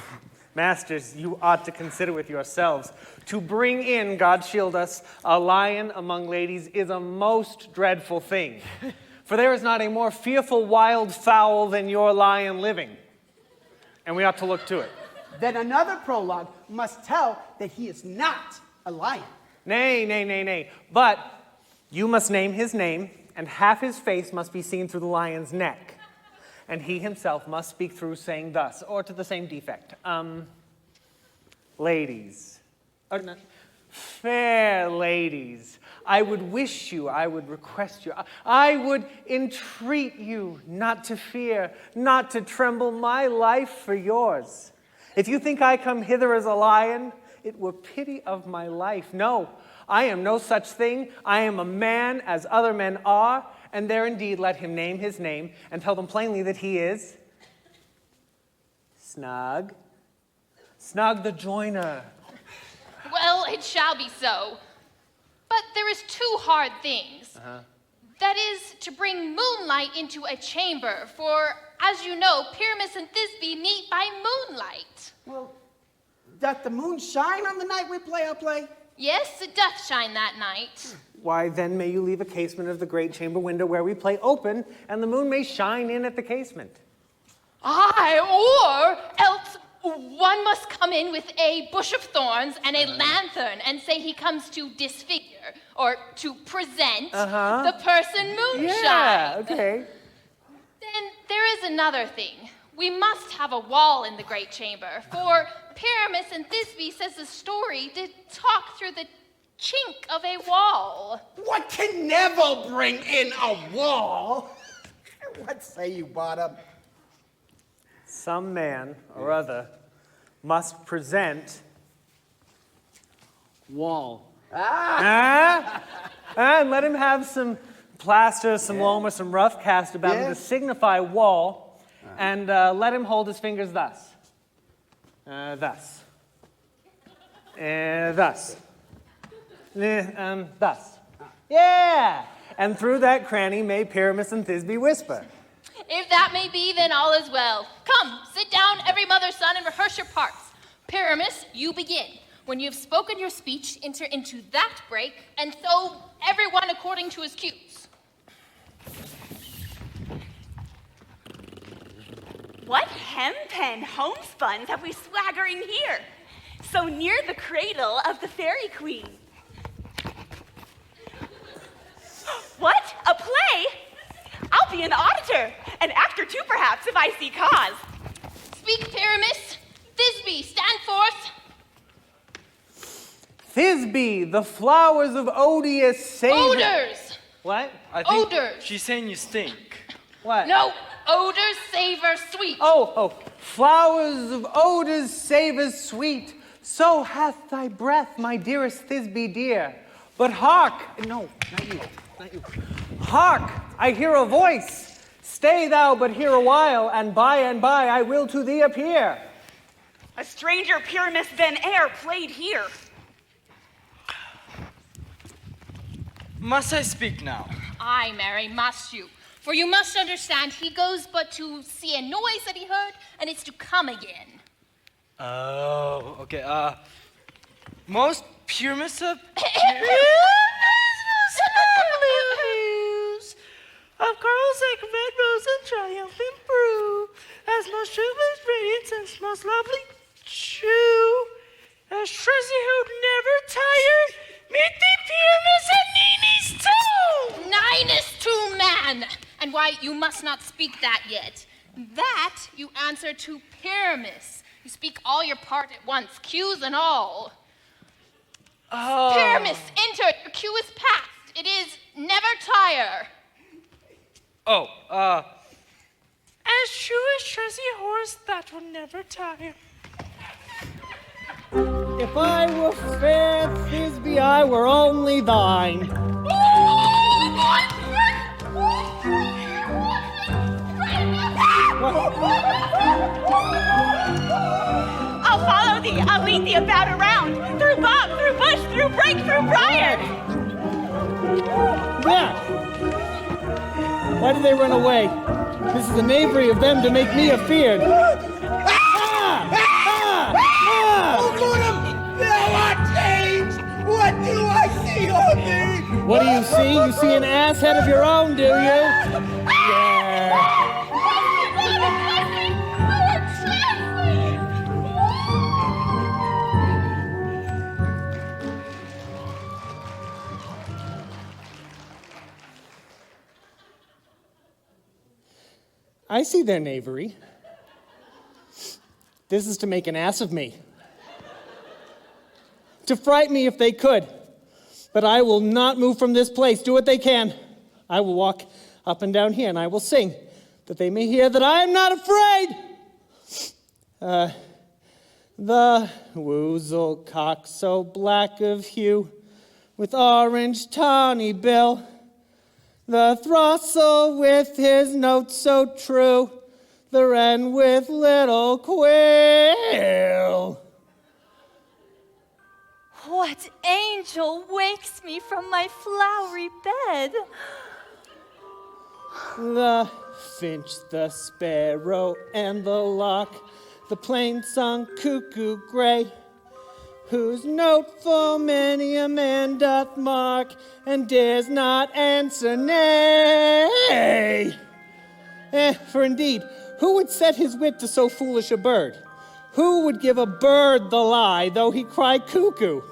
Masters, you ought to consider with yourselves. To bring in, God shield us, a lion among ladies is a most dreadful thing. For there is not a more fearful wild fowl than your lion living. And we ought to look to it. Then another prologue must tell that he is not a lion. Nay. But you must name his name, and half his face must be seen through the lion's neck. And he himself must speak through saying thus, or to the same defect. Ladies, fair ladies, I would wish you, I would request you, I would entreat you not to fear, not to tremble my life for yours. If you think I come hither as a lion, it were pity of my life. No, I am no such thing. I am a man as other men are, and there indeed let him name his name and tell them plainly that he is Snug the joiner. Well, it shall be so. But there is two hard things. That is, to bring moonlight into a chamber, for, as you know, Pyramus and Thisbe meet by moonlight. Well, doth the moon shine on the night we play our play? Yes, it doth shine that night. Why, then may you leave a casement of the great chamber window where we play open, and the moon may shine in at the casement. Aye, or else one must come in with a bush of thorns and a lantern and say he comes to disfigure or to present the person moonshine. Yeah, okay. Then there is another thing. We must have a wall in the great chamber, for Pyramus and Thisbe says the story did talk through the chink of a wall. What can never bring in a wall? What say you, Bottom? Some man or other must present wall. And let him have some plaster, some loam, or some rough cast about him to signify wall, and let him hold his fingers thus. Thus. Thus. Thus. Yeah! And through that cranny may Pyramus and Thisbe whisper. If that may be, then all is well. Come, sit down, every mother's son, and rehearse your parts. Pyramus, you begin. When you have spoken your speech, enter into that break, and so everyone according to his cues. What hempen homespuns have we swaggering here, so near the cradle of the fairy queen? What? A play? I'll be an auditor, an actor too, perhaps, if I see cause. Speak, Pyramus. Thisbe, stand forth. Thisbe, the flowers of odious savor. Odors. What? I think Odors. she's saying you stink. What? No, odors, savor, sweet. Oh, flowers of odors, savors sweet. So hath thy breath, my dearest Thisbe dear. But hark, no, not you. Hark, I hear a voice. Stay thou but here a while, and by I will to thee appear. A stranger Pyramus then air played here. Must I speak now? Aye, Mary, must you. For you must understand, he goes but to see a noise that he heard, and it's to come again. Oh, okay. Most Pyramus of of girls like red rose and triumphant brew, as most troublous radiance and most lovely chew, as Trezzy who'd never tire, meet thee Pyramus and Nini's too! Ninus to man! And why, you must not speak that yet. That you answer to Pyramus. You speak all your part at once, cues and all. Oh. Pyramus, enter, your cue is past. It is never tire. Oh, as true as Trezzy horse, that will never tire. If I were fair, Thisbe, I were only thine. Oh, my I'll follow thee. I'll lead thee about around, through bog, through bush, through brake, through briar. Yeah. Why did they run away? This is the knavery of them to make me afeard. Oh, Gordon, thou art changed! What do I see on thee? What do you see? You see an ass head of your own, do you? Yeah. I see their knavery. This is to make an ass of me. To fright me if they could. But I will not move from this place. Do what they can. I will walk up and down here, and I will sing, that they may hear that I am not afraid. The woozle cock so black of hue, with orange tawny bill, the throstle with his note so true, the wren with little quill. What angel wakes me from my flowery bed? The finch, the sparrow, and the lark, the plain-sung cuckoo gray, whose note full many a man doth mark, and dares not answer nay. For indeed, who would set his wit to so foolish a bird? Who would give a bird the lie, though he cry cuckoo?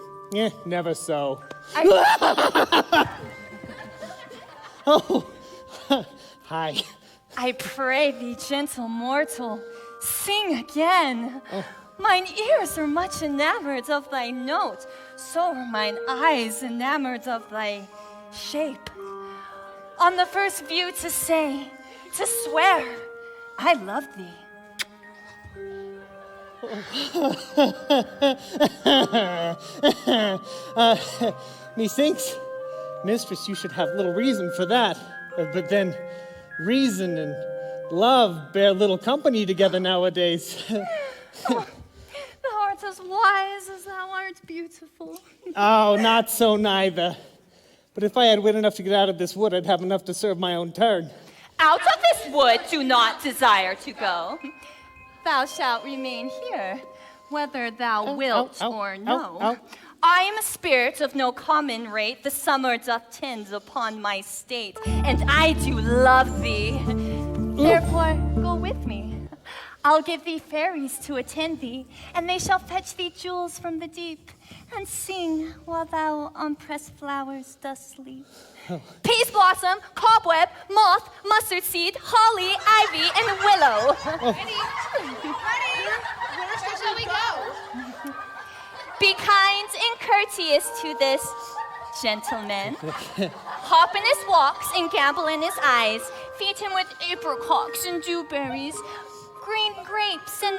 Never so. Oh, hi. I pray thee, gentle mortal, sing again. Mine ears are much enamored of thy note, so are mine eyes enamored of thy shape. On the first view to say, to swear, I love thee. Methinks, mistress, you should have little reason for that. But then, reason and love bear little company together nowadays. Thou art as wise as thou art beautiful. Oh, not so neither. But if I had wit enough to get out of this wood, I'd have enough to serve my own turn. Out of this wood do not desire to go. Thou shalt remain here, whether thou wilt or no. I am a spirit of no common rate. The summer doth tend upon my state, and I do love thee. Therefore, go with me. I'll give thee fairies to attend thee, and they shall fetch thee jewels from the deep, and sing while thou on pressed flowers dost sleep. Peas blossom, cobweb, moth, mustard seed, holly, ivy, and willow. Ready? Where shall we go? Be kind and courteous to this gentleman. Hop in his walks and gamble in his eyes. Feed him with apricots and dewberries, green grapes and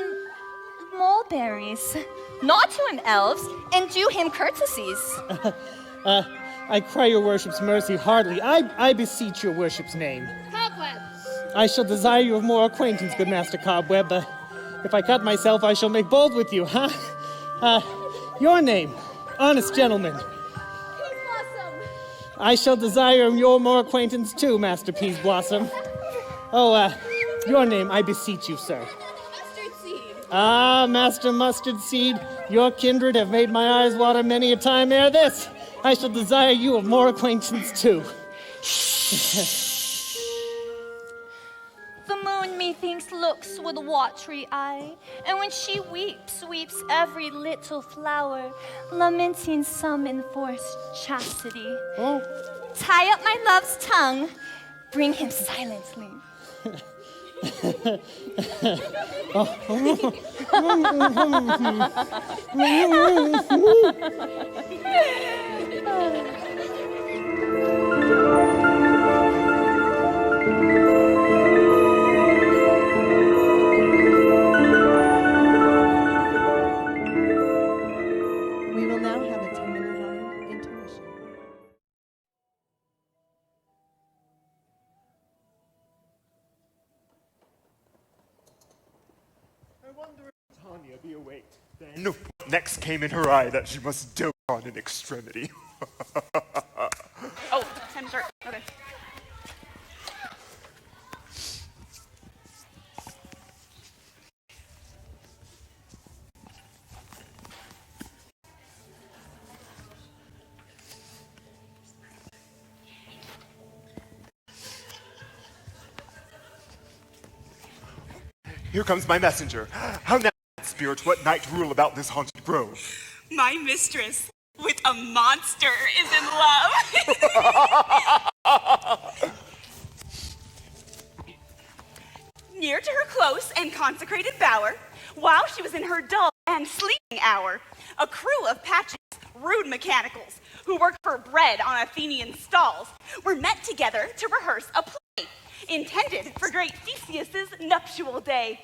mulberries. Nod to him, elves, and do him courtesies. I cry your worship's mercy heartily. I beseech your worship's name. Cobweb. I shall desire you of more acquaintance, good Master Cobweb. If I cut myself, I shall make bold with you, huh? Your name, honest gentleman. Peas Blossom. I shall desire your more acquaintance too, Master Peas Blossom. Oh, your name, I beseech you, sir. Mustard Seed. Ah, Master Mustard Seed, your kindred have made my eyes water many a time ere this. I shall desire you of more acquaintance too. The moon, methinks, looks with a watery eye, and when she weeps, weeps every little flower, lamenting some enforced chastity. Oh. Tie up my love's tongue, bring him silently. We will now have a 10-minute intermission. wonder if Tanya be awake. Then next came in her eye that she must dote on in extremity. Oh, time to start. Okay. Here comes my messenger. How now, spirit, what night rule about this haunted grove? My mistress with a monster is in love. Near to her close and consecrated bower, while she was in her dull and sleeping hour, a crew of patches, rude mechanicals, who worked for bread on Athenian stalls, were met together to rehearse a play intended for great Theseus's nuptial day.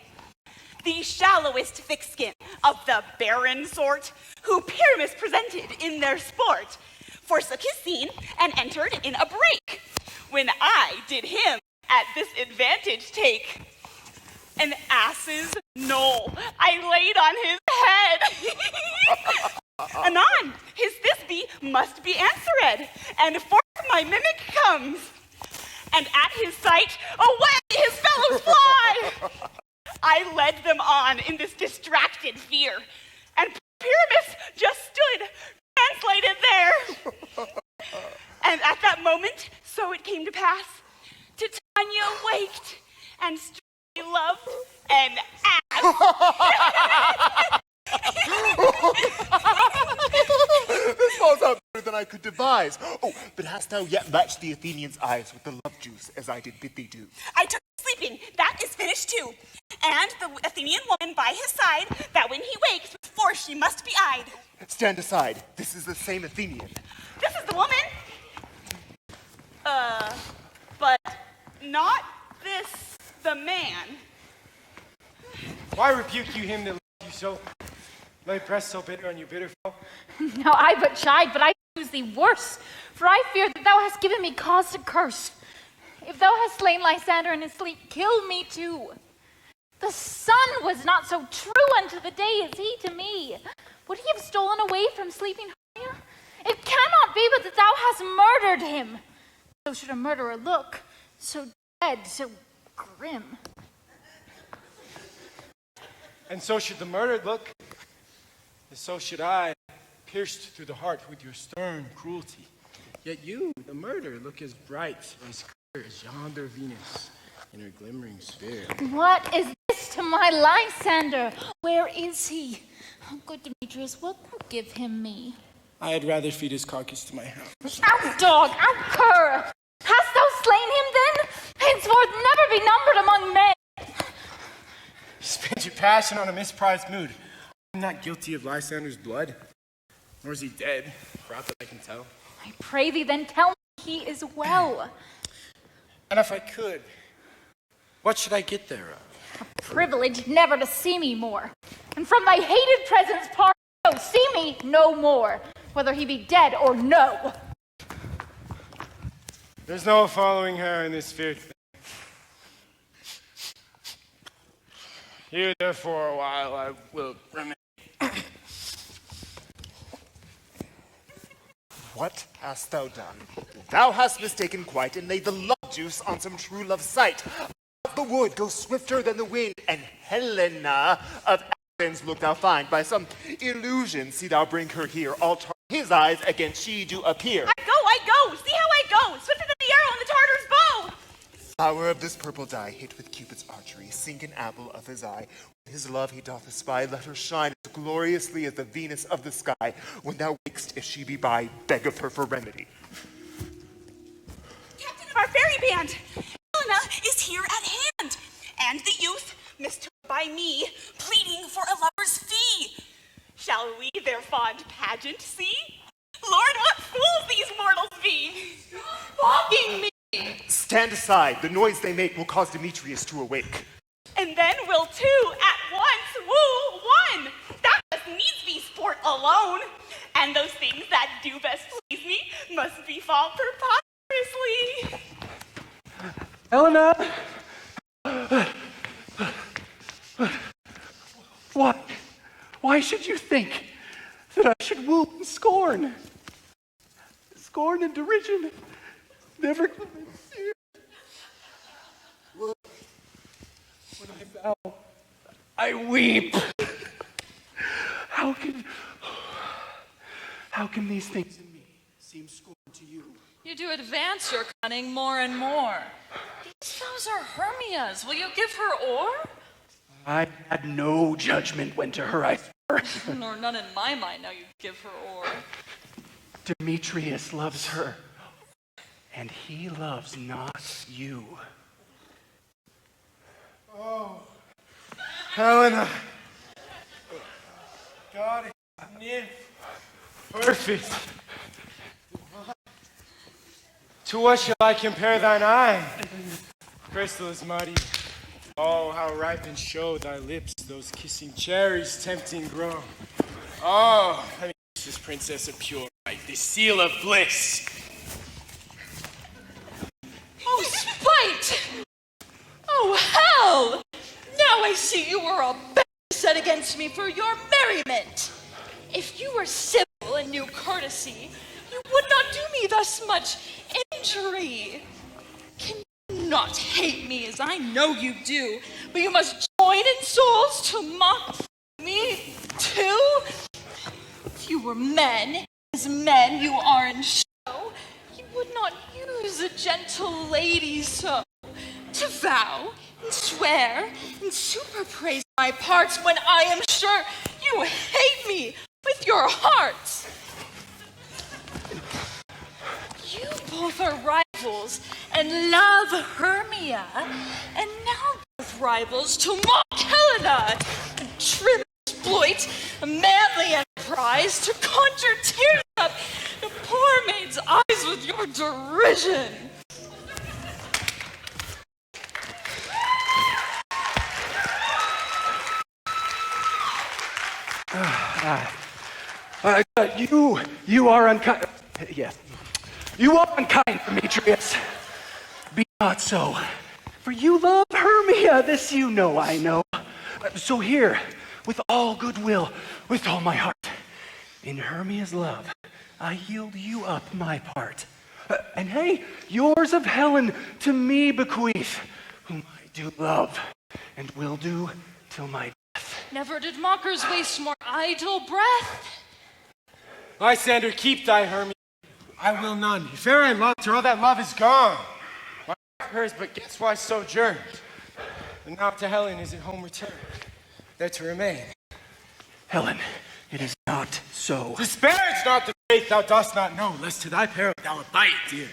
The shallowest thick-skin of the barren sort, who Pyramus presented in their sport, forsook his scene and entered in a break, when I did him at this advantage take. An ass's knoll I laid on his head. Anon, his Thisbe must be answered, and forth my mimic comes. And at his sight, away his fellows fly. I led them on in this distracted fear, and Pyramus just stood, translated there. And at that moment, so it came to pass, Titania waked and strongly loved an ass. This falls out better than I could devise. Oh, but hast thou yet matched the Athenians' eyes with the love juice, as I did bid thee do? I took sleeping, that is finished too. And the Athenian woman by his side, that when he wakes, with force she must be eyed. Stand aside. This is the same Athenian. This is the woman. But not this the man. Why rebuke you him that loved you so? Lay breast so bitter on your bitter foe? Now I but chide, but I choose thee worse, for I fear that thou hast given me cause to curse. If thou hast slain Lysander in his sleep, kill me too. The sun was not so true unto the day as he to me. Would he have stolen away from sleeping Hermia? It cannot be but that thou hast murdered him. So should a murderer look, so dead, so grim. And so should the murdered look, and so should I, pierced through the heart with your stern cruelty. Yet you, the murderer, look as bright, as clear as yonder Venus in her glimmering sphere. What is this to my Lysander? Where is he? Oh, good Demetrius, wilt thou give him me? I had rather feed his carcass to my house. Out, dog! Out, cur! Hast thou slain him then? Henceforth never be numbered among men. Spend your passion on a misprized mood. I'm not guilty of Lysander's blood, nor is he dead, for aught that I can tell. I pray thee then tell me he is well. And if I could, what should I get thereof? A privilege never to see me more. And from thy hated presence part, no, see me no more, whether he be dead or no. There's no following her in this fear thing. Here, therefore, a while I will remain. What hast thou done? Thou hast mistaken quite, and laid the love juice on some true love sight. The wood goes swifter than the wind, and Helena of Athens look thou find. By some illusion see thou bring her here, all his eyes against she do appear. I go, see how I go, swifter than the arrow in the Tartar's bow. Flower of this purple dye, hit with Cupid's archery, sink an apple of his eye. When his love he doth espy, let her shine as gloriously as the Venus of the sky. When thou wakest, if she be by, beg of her for remedy. Captain of our fairy band, Helena is here at hand, and the youth, mistook by me, pleading for a lover's fee. Shall we their fond pageant see? Lord, what fools these mortals be! Mocking me! Stand aside, the noise they make will cause Demetrius to awake. And then will two at once woo one. That must needs be sport alone. And those things that do best please me must befall preposterously. Helena! Why should you think that I should woo and scorn? Scorn and derision never come in serious. Look, when I vow, I weep. How can these things in me seem scorn to you? You do advance your cunning more and more. These vows are Hermia's. Will you give her ore? I had no judgment when to her I swore. Nor none in my mind now you give her ore. Demetrius loves her, and he loves not you. Oh, Helena. God is near. Perfect. To what shall I compare thine eye? Crystal is muddy. Oh, how ripe and show thy lips, those kissing cherries tempting grown. Oh, let me kiss this princess of pure light, this seal of bliss. Oh, spite! Oh, hell! Now I see you were a better set against me for your merriment. If you were civil and knew courtesy, you would not do me thus much injury. Can you not hate me as I know you do, but you must join in souls to mock me too? If you were men, as men you are in show, you would not use a gentle lady so, to vow and swear and super praise my parts when I am sure you hate me with your hearts. You both are rivals and love Hermia, and now both rivals to mock Helena, a trim exploit, a manly enterprise to conjure tears up the poor maid's eyes with your derision. You are unkind. Yes. You are unkind, Demetrius. Be not so. For you love Hermia, this you know I know. So here, with all goodwill, with all my heart, in Hermia's love, I yield you up my part. And hey, yours of Helen to me bequeath, whom I do love, and will do till my death. Never did mockers waste more idle breath. Lysander, keep thy Hermia. I will none. If e'er I loved her, all that love is gone. My life hers, but guess why sojourned? And now to Helen is at home returned, there to remain. Helen, it is not so. Disparage not the faith thou dost not know, lest to thy peril thou abide, dear.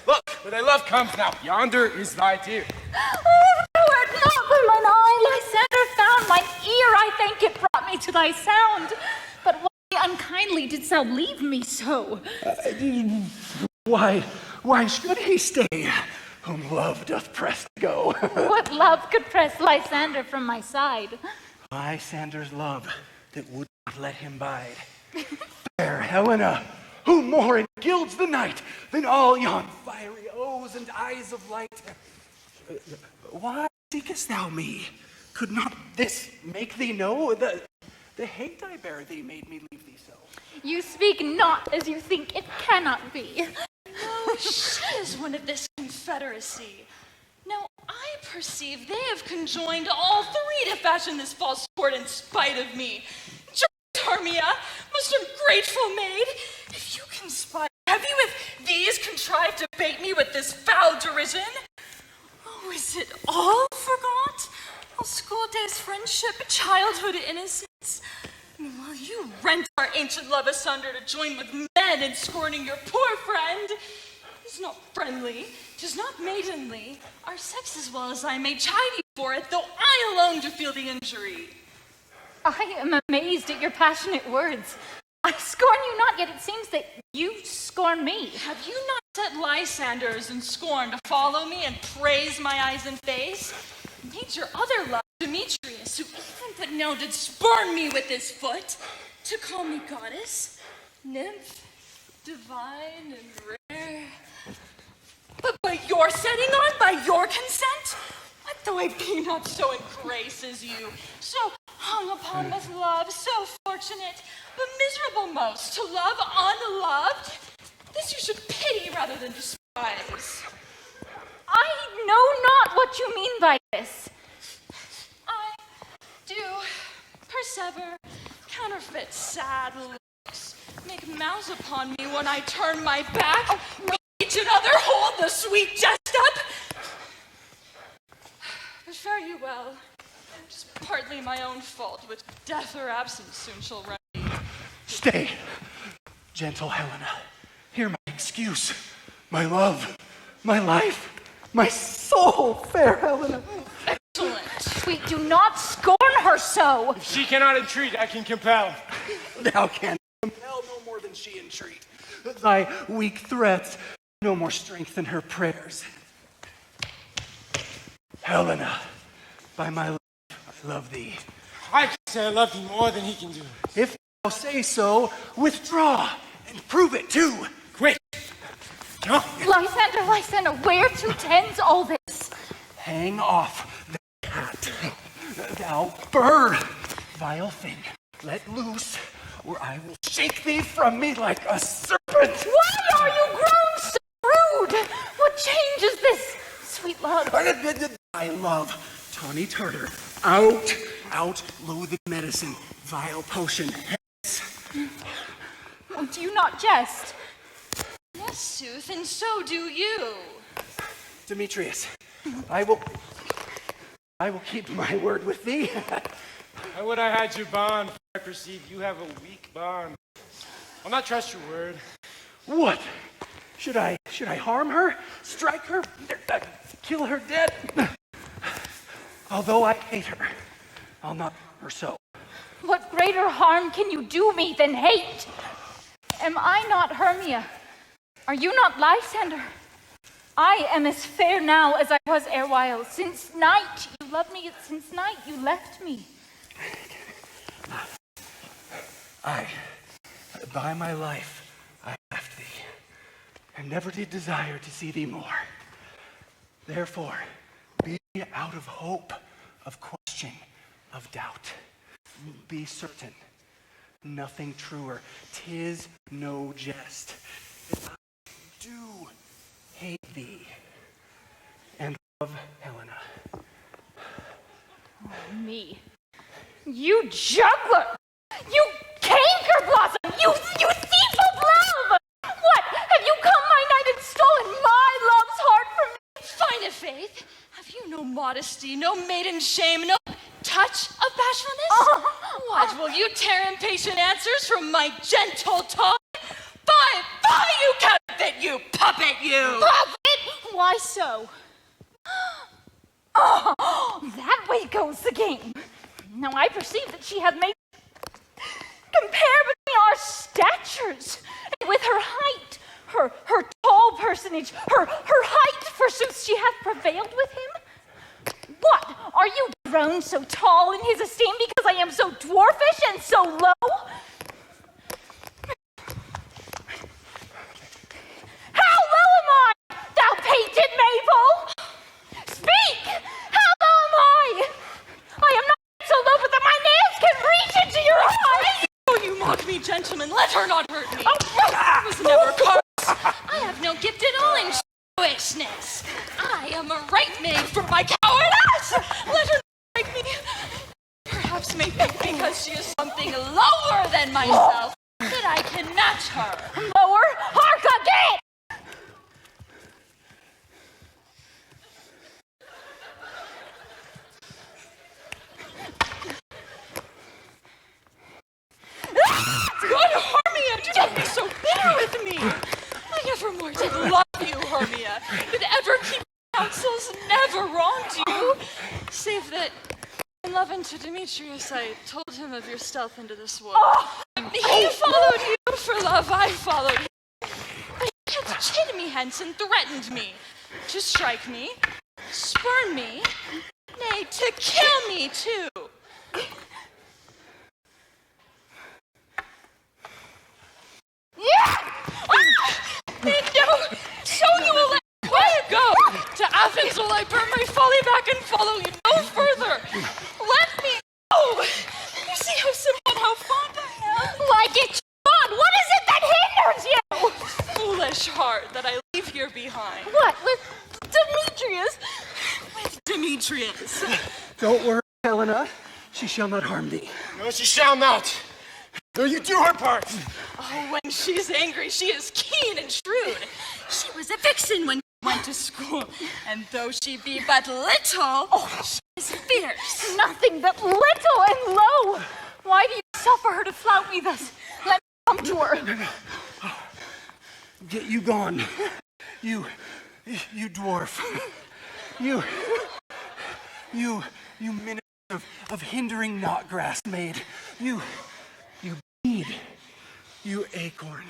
Look, where thy love comes now, yonder is thy dear. Oh, thou art not with mine eye, Lysander found mine ear. I think it brought me to thy sound. But why unkindly didst thou leave me so? Why should he stay, whom love doth press to go? What love could press Lysander from my side? Lysander's love that would not let him bide. Fair Helena, who more engilds the night than all yon fiery O's and eyes of light. Why seekest thou me? Could not this make thee know the hate I bear thee made me leave thee so? You speak not as you think it cannot be. No, she is one of this confederacy. Now I perceive they have conjoined all three to fashion this false sport in spite of me. Hermia, most ungrateful maid, if you conspire, have you with these contrived to bait me with this foul derision? Oh, is it all forgot? All school days friendship, childhood innocence? Will you rent our ancient love asunder to join with men in scorning your poor friend? It is not friendly, 'tis not maidenly. Our sex as well as I may chide you for it, though I alone do feel the injury. I am amazed at your passionate words. I scorn you not, yet it seems that you scorn me. Have you not set Lysanders in scorn to follow me and praise my eyes and face? Made your other love, Demetrius, who even but now did spurn me with his foot, to call me goddess, nymph, divine and rare. But by your setting on, by your consent, what though I be not so in grace as you, so hung upon with love, so fortunate, but miserable most, to love unloved. This you should pity rather than despise. I know not what you mean by this. I do persever, counterfeit sad looks, make mouths upon me when I turn my back, will each another hold the sweet jest up. But fare you well. It's partly my own fault, which death or absence soon shall remedy. Stay, gentle Helena. Hear my excuse, my love, my life, my soul, fair Helena. Excellent. Sweet, do not scorn her so. If she cannot entreat, I can compel. Thou canst compel no more than she entreat. Thy weak threats no more strength than her prayers. Helena, by my life, I love thee. I can say I love thee more than he can do. If thou say so, withdraw and prove it too. Quick! No. Lysander, where to tends all this? Hang off, the cat. Thou bird, vile thing, let loose, or I will shake thee from me like a serpent. Why are you grown so rude? What change is this, sweet love? I love Tawny Tartar. Out, loathing medicine, vile potion. Hence. Oh, do you not jest? Yes, sooth, and so do you. Demetrius, I will keep my word with thee. I would I had your bond, for I perceive you have a weak bond. I'll not trust your word. What? Should I harm her? Strike her? Kill her dead? Although I hate her, I'll not harm her so. What greater harm can you do me than hate? Am I not Hermia? Are you not Lysander? I am as fair now as I was erewhile. Since night you loved me, since night you left me. By my life, I left thee, and never did desire to see thee more. Therefore, be out of hope, of question, of doubt. Be certain, nothing truer. 'Tis no jest. If I do hate thee and love Helena. Oh, me. You juggler! You canker blossom! You thief of love! What? Have you come my night and stolen my love's heart from me? Fine of faith, have you no modesty, no maiden shame, no touch of bashfulness? What, will you tear impatient answers from my gentle tongue? Fie, you counterfeit, you puppet, you! Puppet? Why so? Oh, that way goes the game. Now I perceive that she hath made compare between our statures, and with her height, her tall personage, her height, forsooth, she hath prevailed with him. What? Are you grown so tall in his esteem because I am so dwarfish and so low? How low am I, thou painted Mabel? Speak! How low am I? I am not so low but that my nails can reach into your eyes! Oh, you mock me, gentlemen. Let her not hurt me. I was never cursed. I have no gift at all in Jewishness. I am a right maid for my cowardice. Let her not break me. Perhaps maybe because she is something lower than myself, that I can match her. Lower? Hark again! Good Hermia, do not be so bitter with me. I evermore did love you, Hermia, but ever keep counsels, never wronged you, save that in love unto Demetrius I told him of your stealth into this wood. He followed you for love, I followed him. But he hath chid me hence and threatened me to strike me, spurn me, nay, to kill me too. No, so you will let quiet go. To Athens will I burn my folly back and follow you no further. Let me go. She shall not harm thee. No, she shall not. Though you do her part. Oh, when she's angry, she is keen and shrewd. She was a vixen when she went to school, and though she be but little, she is fierce. Nothing but little and low. Why do you suffer her to flout me thus? Let me come to her. Get you gone. You dwarf. You minister of hindering knot grass maid. You bead. You acorn.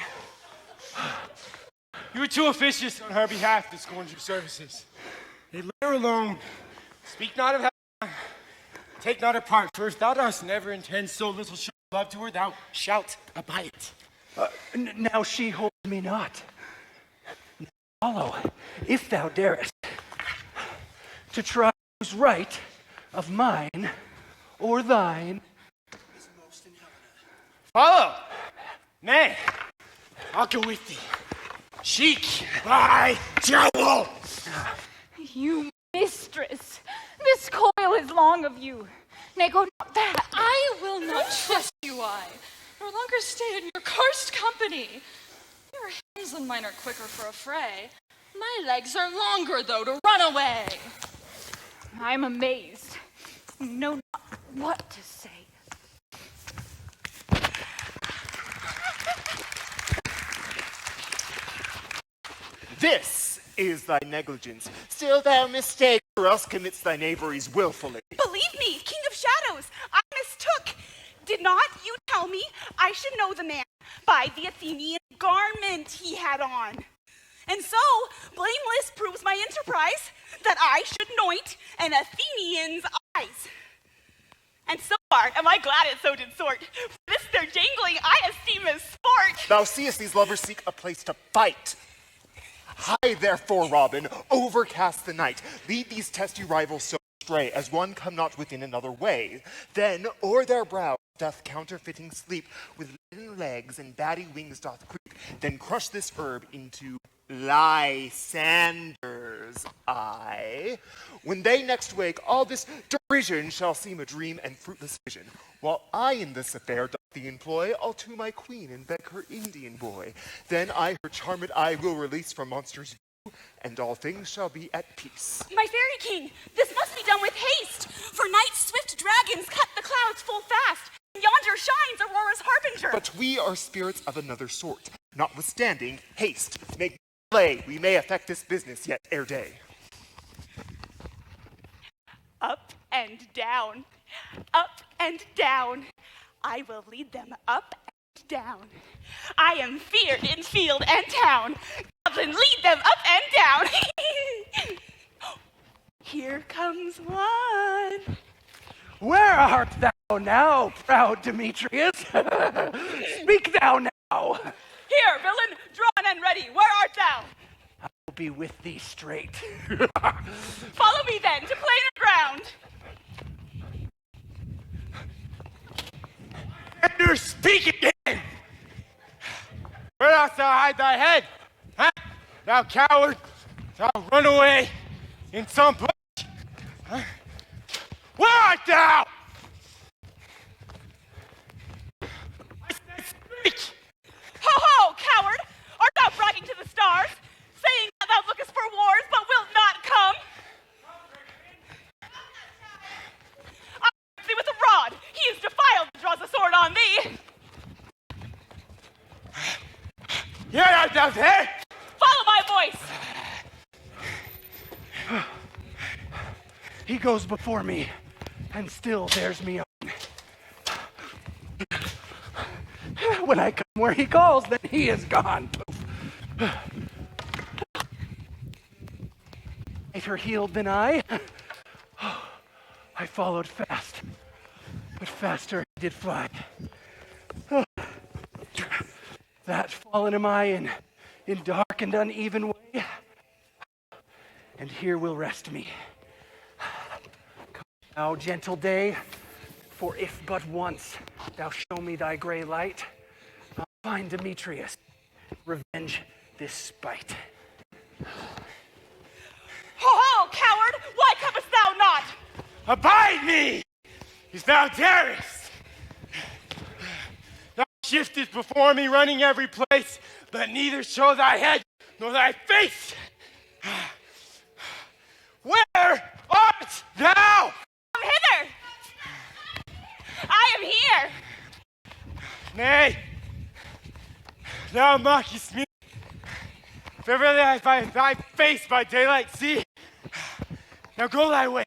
You were too officious on her behalf to scorn your services. Let her alone. Speak not of her. Take not her part, for if thou dost never intend so little show of love to her, thou shalt abide it. Now she holds me not. Follow, if thou darest, to try whose right of mine or thine is most in heaven. Follow! Nay, I'll go with thee. Sheik, by Jowl! You mistress, this coil is long of you. Nay, go not back. I will not trust you, I. No longer stay in your cursed company. Your hands and mine are quicker for a fray. My legs are longer, though, to run away. I'm amazed. You know not what to say. This is thy negligence. Still thou mistake, or else commits thy knaveries willfully. Believe me, King of Shadows, I mistook. Did not you tell me I should know the man by the Athenian garment he had on? And so, blameless proves my enterprise that I should anoint an Athenian's eyes. And so far am I glad it so did sort. For this their jangling I esteem as sport. Thou seest these lovers seek a place to fight. Hie therefore, Robin, overcast the night. Lead these testy rivals so astray as one come not within another way. Then o'er their brows doth counterfeiting sleep, with leaden legs and batty wings doth creep. Then crush this herb into Lysander's eye. When they next wake, all this derision shall seem a dream and fruitless vision. While I in this affair doth thee employ, I'll to my queen and beg her Indian boy. Then I her charmed eye will release from monsters' view, and all things shall be at peace. My fairy king, this must be done with haste, for night's swift dragons cut the clouds full fast, and yonder shines Aurora's harbinger. But we are spirits of another sort. Notwithstanding, haste, make delay, we may effect this business yet ere day. Up and down, up and down. I will lead them up and down. I am feared in field and town. Goblin, lead them up and down. Here comes one. Where art thou now, proud Demetrius? Speak thou now. Here, villain, drawn and ready. Where art thou? I will be with thee straight. Follow me then to plainer ground. Ender, speak again! Where dost thou hide thy head? Huh? Thou coward! Thou run away in some bush? Huh? Where art thou? I said speak! Ho ho, coward! Art thou bragging to the stars, saying that thou lookest for wars, but wilt not come? I thee with a rod. He is defiled that draws a sword on thee. Here art thou there! Follow my voice. He goes before me, and still bears me on. When I come where he calls, then he is gone. Later healed than I followed fast, but faster I did fly. That fallen am I in dark and uneven way, and here will rest me. Come thou, gentle day, for if but once thou show me thy gray light, I'll find Demetrius, revenge this spite. Ho ho, coward! Why comest thou not? Abide me! is thou darest. Thou shiftest before me, running every place, but neither show thy head nor thy face. Where art thou? Come hither! I am here! Nay, thou mockest me. If ever I by thy face by daylight see, now go thy way.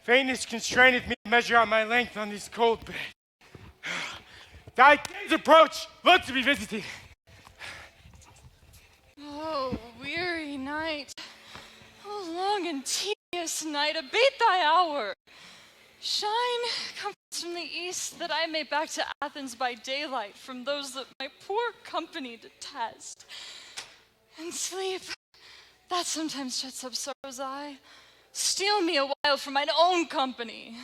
Faintness constraineth me to measure out my length on this cold bed. Thy days approach, look to be visited. Oh, weary night. Oh, long and tedious night, abate thy hour. Shine, comforts from the east, that I may back to Athens by daylight from those that my poor company detest. And sleep, that sometimes shuts up sorrow's eye, steal me a while from mine own company.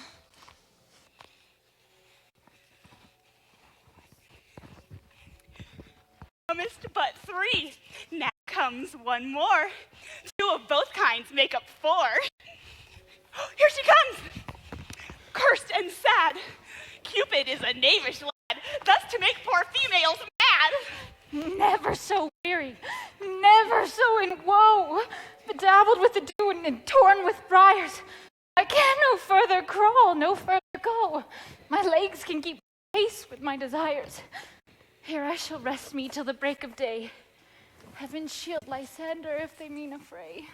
Promised but 3. Now comes one more. 2 of both kinds make up 4. Here she comes! Cursed and sad. Cupid is a knavish lad, thus to make poor females mad. Never so weary, never so in woe, bedabbled with the dew and torn with briars. I can no further crawl, no further go. My legs can keep pace with my desires. Here I shall rest me till the break of day. Heaven shield Lysander if they mean a fray.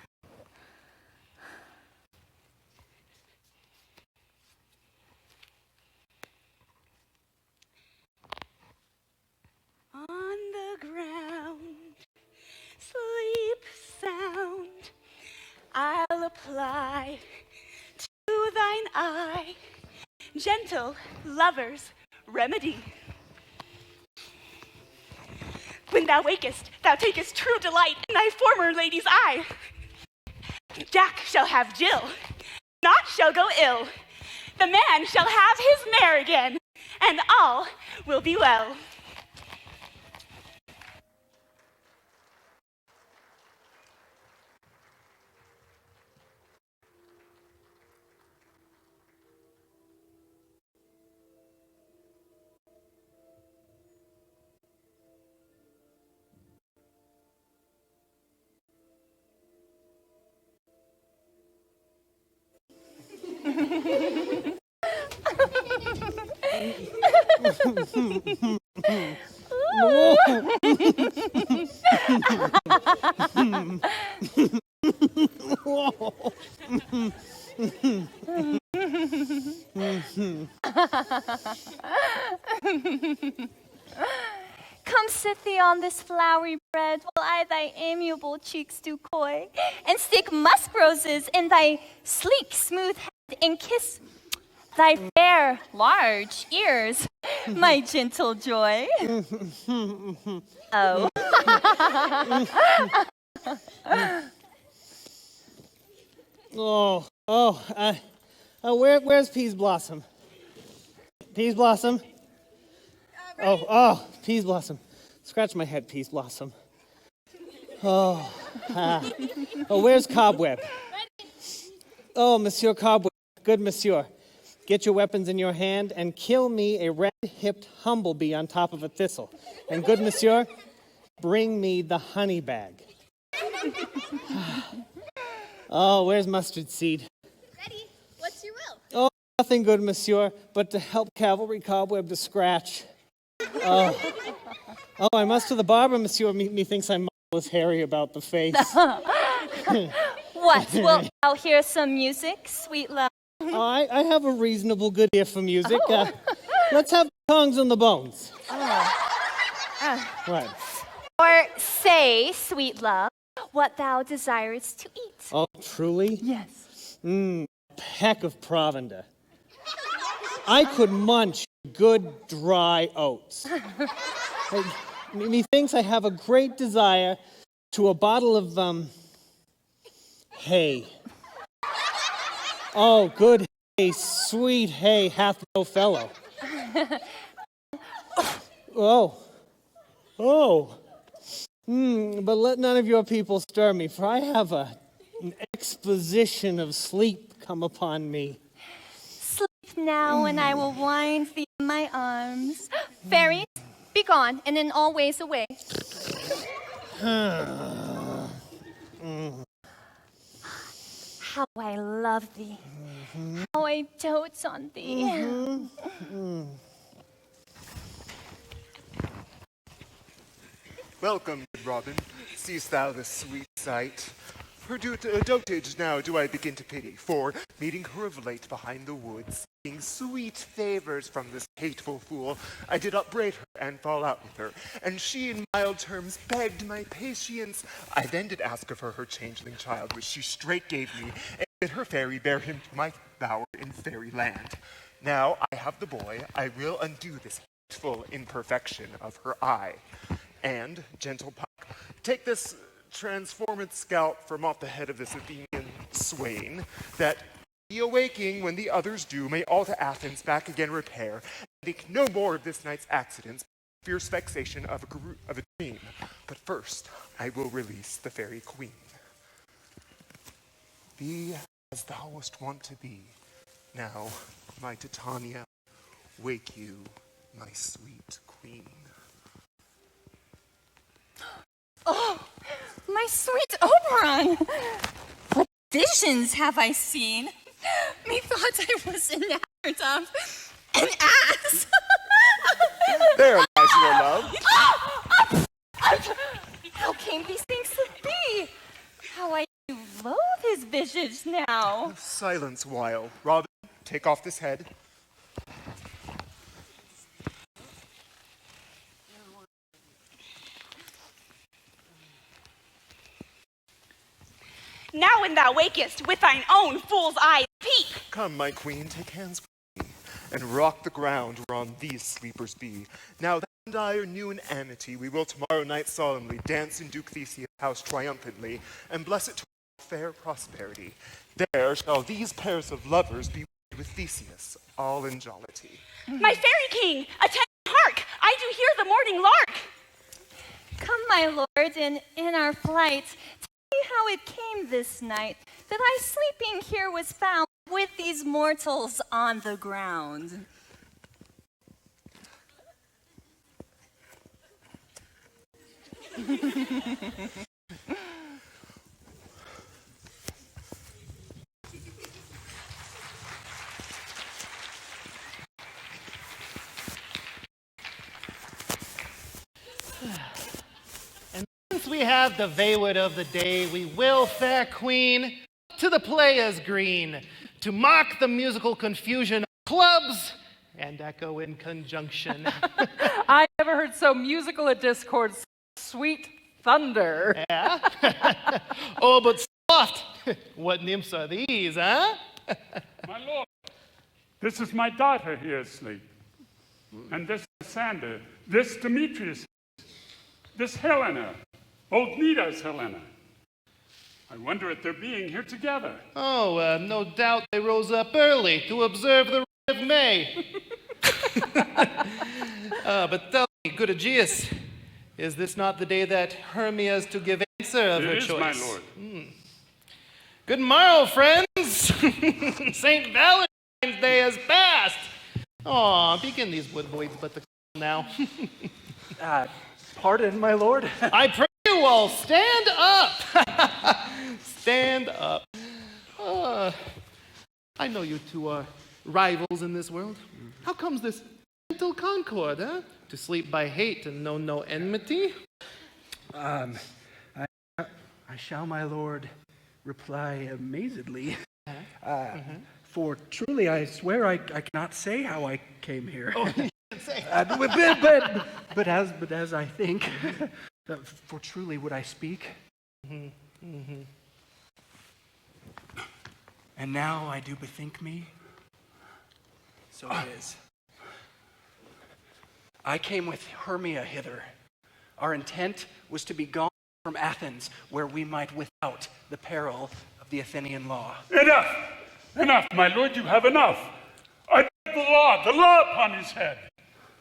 On the ground, sleep sound, I'll apply to thine eye gentle lover's remedy. When thou wakest, thou takest true delight in thy former lady's eye. Jack shall have Jill, naught shall go ill. The man shall have his mare again, and all will be well. Come sit thee on this flowery bread, while I thy amiable cheeks do coy, and stick musk roses in thy sleek, smooth head, and kiss thy fair, large ears, my gentle joy. Oh. Where's Peas Blossom? Peas Blossom? Peas Blossom. Scratch my head, Peas Blossom. Where's Cobweb? Oh, Monsieur Cobweb, good monsieur. Get your weapons in your hand and kill me a red-hipped humblebee on top of a thistle. And good monsieur, bring me the honey bag. Oh, where's Mustard Seed? Ready? What's your will? Oh, nothing good, monsieur, but to help Cavalry Cobweb to scratch. Oh, I must to the barber, monsieur. Methinks I'm marvelous hairy about the face. What, wilt thou hear some music, sweet love? I have a reasonable good ear for music. Let's have the tongues and the bones. What? Or say, sweet love, what thou desirest to eat. Oh, truly? Yes. Peck of provender. I could munch good dry oats. Methinks I have a great desire to a bottle of, hay. Oh, good hay, sweet hay hath no fellow. But let none of your people stir me, for I have an exposition of sleep come upon me. Sleep now, and I will wind thee in my arms. Fairies, be gone, and in all ways away. How I love thee. How I dote on thee. Welcome, good Robin. Seest thou this sweet sight? Her dotage now do I begin to pity, for, meeting her of late behind the woods, seeking sweet favors from this hateful fool, I did upbraid her and fall out with her, and she in mild terms begged my patience. I then did ask of her her changeling child, which she straight gave me, and bid her fairy bear him to my bower in fairyland. Now I have the boy, I will undo this hateful imperfection of her eye. And, gentle Puck, take this transformed scalp from off the head of this Athenian swain, that he awaking when the others do may all to Athens back again repair, and think no more of this night's accidents, fierce vexation of a dream. But first, I will release the fairy queen. Be as thou wast wont to be. Now, my Titania, wake you, my sweet queen. Oh, my sweet Oberon! What visions have I seen? Methought I was enamored of an ass. There lies your love. How came these things to be? How I do loathe his visage now. Silence while. Robin, take off this head. Now when thou wakest, with thine own fool's eye peep. Come, my queen, take hands with me, and rock the ground whereon these sleepers be. Now thou and I are new in amity. We will tomorrow night solemnly dance in Duke Theseus' house triumphantly, and bless it to fair prosperity. There shall these pairs of lovers be with Theseus, all in jollity. My fairy king, attend, hark! I do hear the morning lark. Come, my lord, and in our flight, tell me how it came this night that I sleeping here was found with these mortals on the ground. And since we have the vaward of the day, we will, fair queen, to the players' green, to mock the musical confusion of clubs and echo in conjunction. I never heard so musical a discord, sweet thunder. Yeah? Oh, but soft. What nymphs are these, huh? My lord, this is my daughter here asleep. And this Lysander, this Demetrius, this Helena, old Nida's Helena. I wonder at their being here together. Oh, no doubt they rose up early to observe the rite of May. But tell me, good Aegeus, is this not the day that Hermia is to give answer of her choice? It is, my lord. Good morrow, friends. St. Valentine's Day has passed. Aw, begin these wood boys but the now. Pardon, my lord. I pray you all, stand up. Stand up. I know you two are rivals in this world. How comes this gentle concord, huh? To sleep by hate and know no enmity? I shall, my lord, reply amazedly. For truly, I swear I cannot say how I came here. Oh, you can't say. But as I think, for truly would I speak. And now I do bethink me. So it is. I came with Hermia hither. Our intent was to be gone from Athens, where we might without the peril of the Athenian law. Enough! Enough, my lord, you have enough. I put the law upon his head.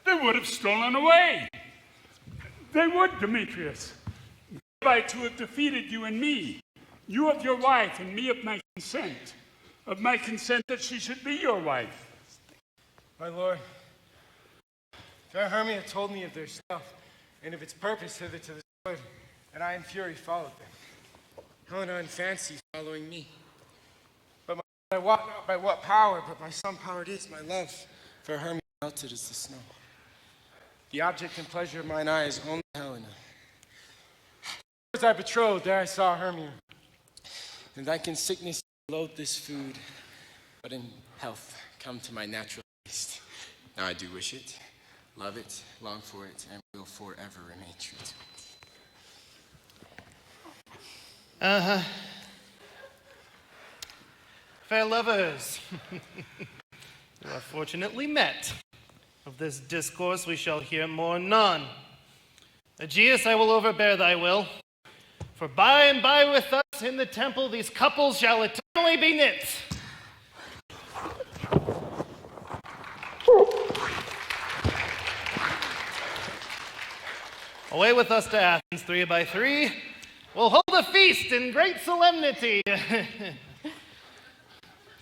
They would have stolen away. They would, Demetrius. Were I to have defeated you and me, you of your wife and me of my consent that she should be your wife. My lord, fair Hermia told me of their stealth and of its purpose hither to this wood, and I in fury followed them. Helena in fancy following me. But I wot not by what power, but by some power it is, my love, fair Hermia melted as the snow. The object and pleasure of mine eye is only Helena. As I betrothed, there I saw Hermia. And like in sickness, I loathe this food, but in health, come to my natural taste. Now I do wish it, love it, long for it, and will forever remain true to it. Fair lovers, you are fortunately met. Of this discourse we shall hear more anon. Aegeus, I will overbear thy will. For by and by with us in the temple these couples shall eternally be knit. Away with us to Athens, 3 by 3. We'll hold a feast in great solemnity.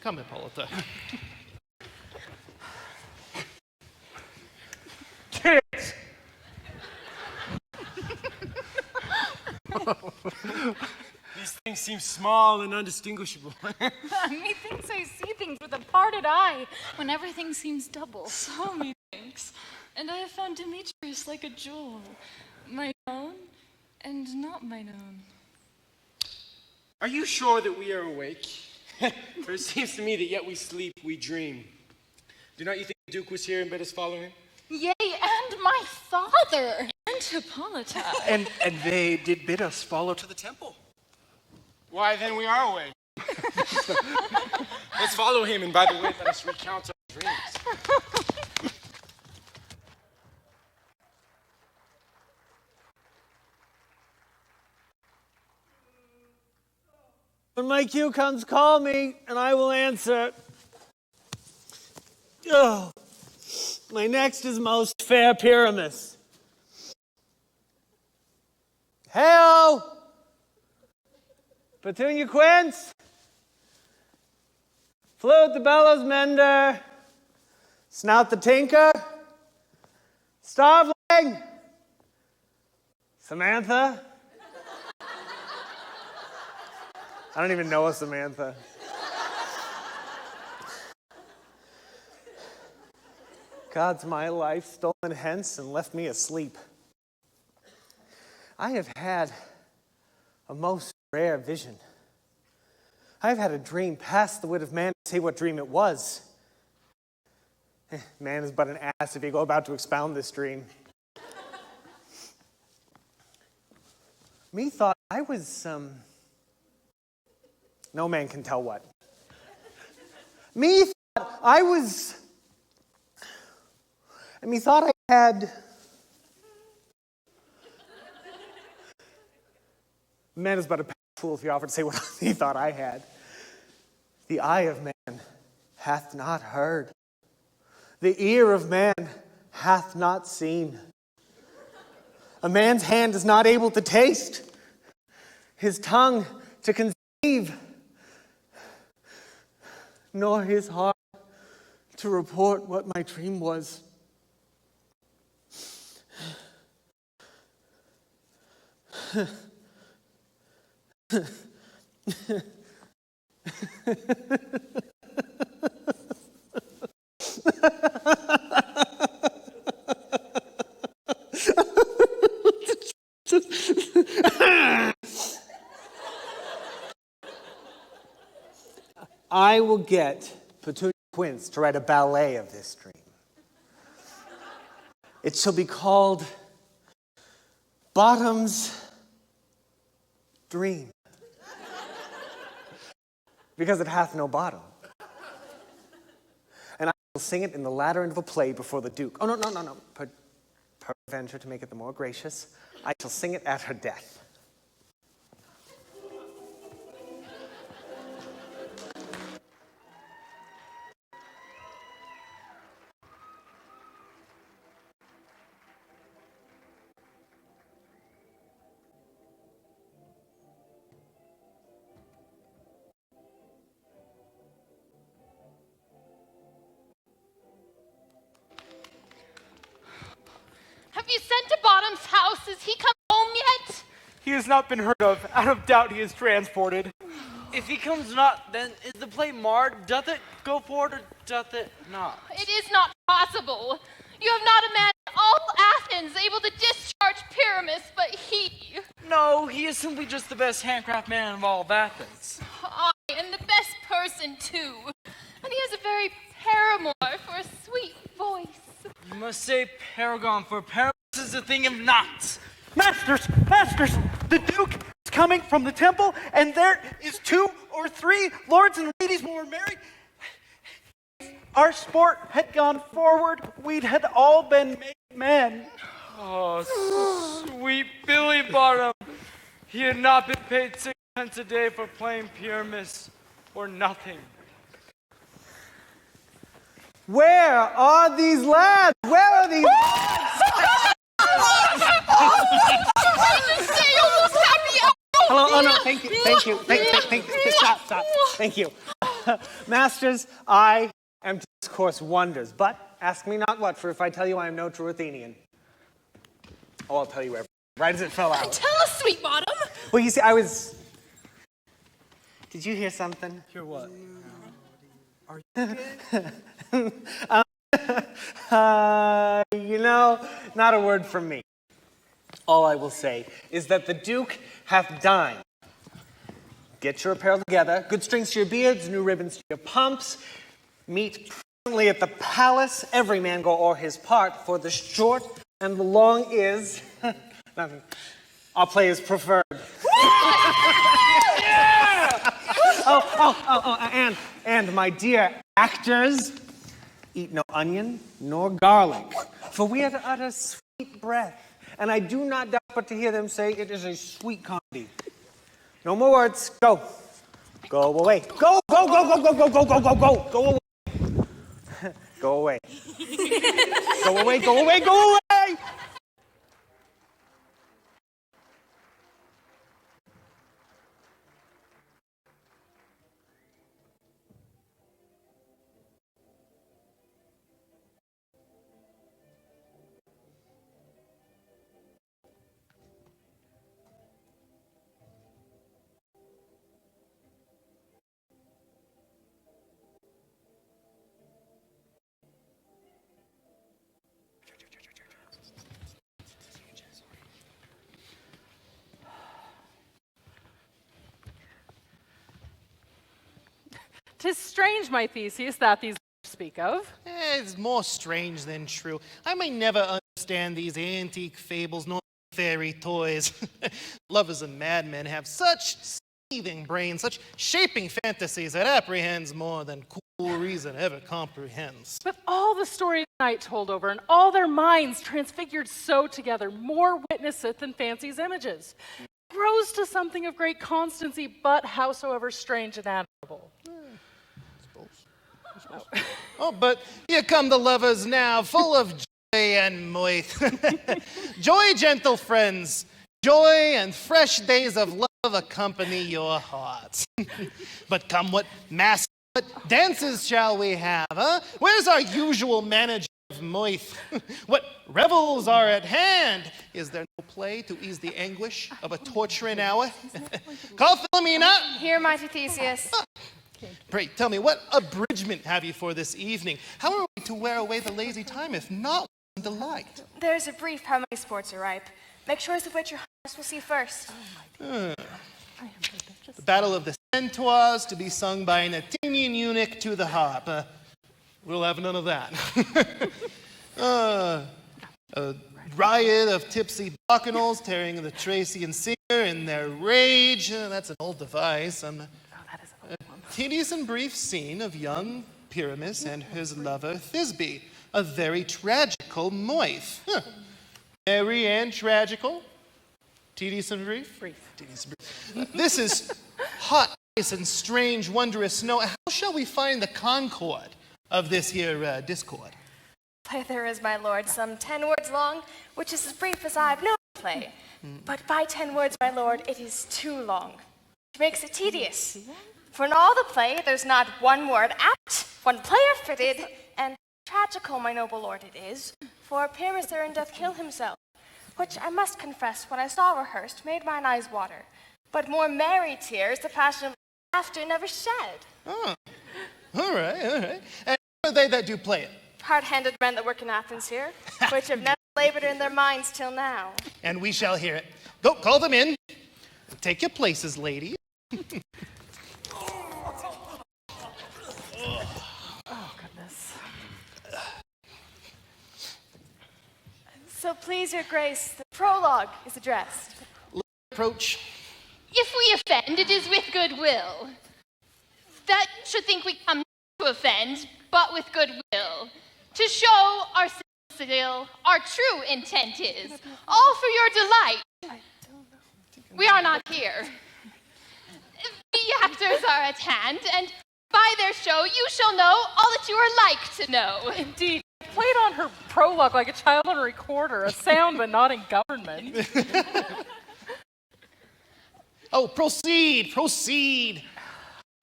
Come, Hippolyta. Kids! These things seem small and undistinguishable. Methinks I see things with a parted eye when everything seems double. So methinks. And I have found Demetrius like a jewel, my own and not mine own. Are you sure that we are awake? For it seems to me that yet we sleep, we dream. Do not you think the Duke was here and bid us follow him? Yea, and my father. And Hippolyta. And they did bid us follow to the temple. Why, then we are awake. Let's follow him, and by the way, let us recount our dreams. When my cue comes, call me, and I will answer. Oh, my next is most fair Pyramus. Hail! Petunia Quince, flute the bellows mender, snout the tinker, starveling, Samantha. I don't even know a Samantha. God's my life stolen hence and left me asleep. I have had a most rare vision. I've had a dream past the wit of man to say what dream it was. Man is but an ass if you go about to expound this dream. Methought I was, no man can tell what. Methought I was, methought I had, man is but a fool if you offer to say what he thought I had. The eye of man hath not heard. The ear of man hath not seen. A man's hand is not able to taste. His tongue to conceive. Nor his heart to report what my dream was. I will get Petunia Quince to write a ballet of this dream. It shall be called Bottom's Dream. Because it hath no bottom. And I will sing it in the latter end of a play before the Duke. Oh, no. Peradventure, to make it the more gracious, I shall sing it at her death. Paragon's house. Is he come home yet? He has not been heard of. Out of doubt, he is transported. If he comes not, then is the play marred? Doth it go forward or doth it not? It is not possible. You have not a man in all Athens able to discharge Pyramus, but he. No, he is simply just the best handcraft man of all of Athens. Aye, and the best person, too. And he has a very paramour for a sweet voice. You must say paragon, for Paramus is a thing of naught. Masters, masters, the Duke is coming from the temple, and there is 2 or 3 lords and ladies more merry. Our sport had gone forward, we'd had all been made men. Oh, sweet Billy Bottom. He had not been paid 6 pence a day for playing Pyramus or nothing. Where are these lads? Where are these lads? Hello, oh no, thank you. Stop. Thank you. Masters, I am to discourse wonders, but ask me not what, for if I tell you I am no true Athenian. Oh, I'll tell you everything, right as it fell out. Tell us, Sweet Bottom. Well, you see, Did you hear something? Hear what? Not a word from me. All I will say is that the Duke hath dined. Get your apparel together, good strings to your beards, new ribbons to your pumps. Meet presently at the palace, every man go o'er his part, for the short and the long is, nothing. Our play is preferred. And my dear actors, eat no onion nor garlic, for we are to utter sweet breath. And I do not doubt but to hear them say it is a sweet comedy. No more words. Go. Go away. Go away. Go away. Go away. "'Tis strange, my Theseus, that these speak of." It's more strange than true. I may never understand these antique fables nor fairy toys. Lovers and madmen have such seething brains, such shaping fantasies that apprehends more than cool reason ever comprehends. But all the story night told over, and all their minds transfigured so together, more witnesseth than fancy's images. Grows to something of great constancy, but howsoever strange and admirable. Oh, but here come the lovers now, full of joy and mirth. Joy, gentle friends, joy and fresh days of love accompany your hearts. But come, what masks, what dances shall we have, huh? Where's our usual manager of mirth? What revels are at hand? Is there no play to ease the anguish of a torturing hour? Call Philomena. Here, mighty Theseus. Pray, tell me, what abridgment have you for this evening? How are we to wear away the lazy time, if not with delight? There's a brief how many sports are ripe. Make choice of which your highness will see first. The Battle of the Centaurs, to be sung by an Athenian eunuch to the harp. We'll have none of that. A riot of tipsy bacchanals tearing the Thracian singer in their rage. That's an old device. A tedious and brief scene of young Pyramus and his lover Thisbe, a very tragical moif. Merry and tragical, tedious and brief. Tedious and brief. This is hot ice and strange, wondrous snow. How shall we find the concord of this here discord? Play there is, my lord, some 10 words long, which is as brief as I've known to play. But by 10 words, my lord, it is too long, which makes it tedious. For in all the play, there's not one word apt, one player fitted, and tragical, my noble lord, it is. For Pyramus therein doth kill himself, which I must confess, when I saw rehearsed, made mine eyes water. But more merry tears the passion of laughter never shed. Oh, all right. And who are they that do play it? Hard-handed men that work in Athens here, which have never labored in their minds till now. And we shall hear it. Go, call them in. Take your places, ladies. Oh, goodness. So please, your grace, the prologue is addressed. Approach. If we offend, it is with goodwill. That should think we come to offend, but with goodwill. To show our still, our true intent is, all for your delight. We are not here. The actors are at hand, and by their show you shall know all that you are like to know. Indeed. Played on her prologue like a child on a recorder, a sound but not in government. Oh, proceed.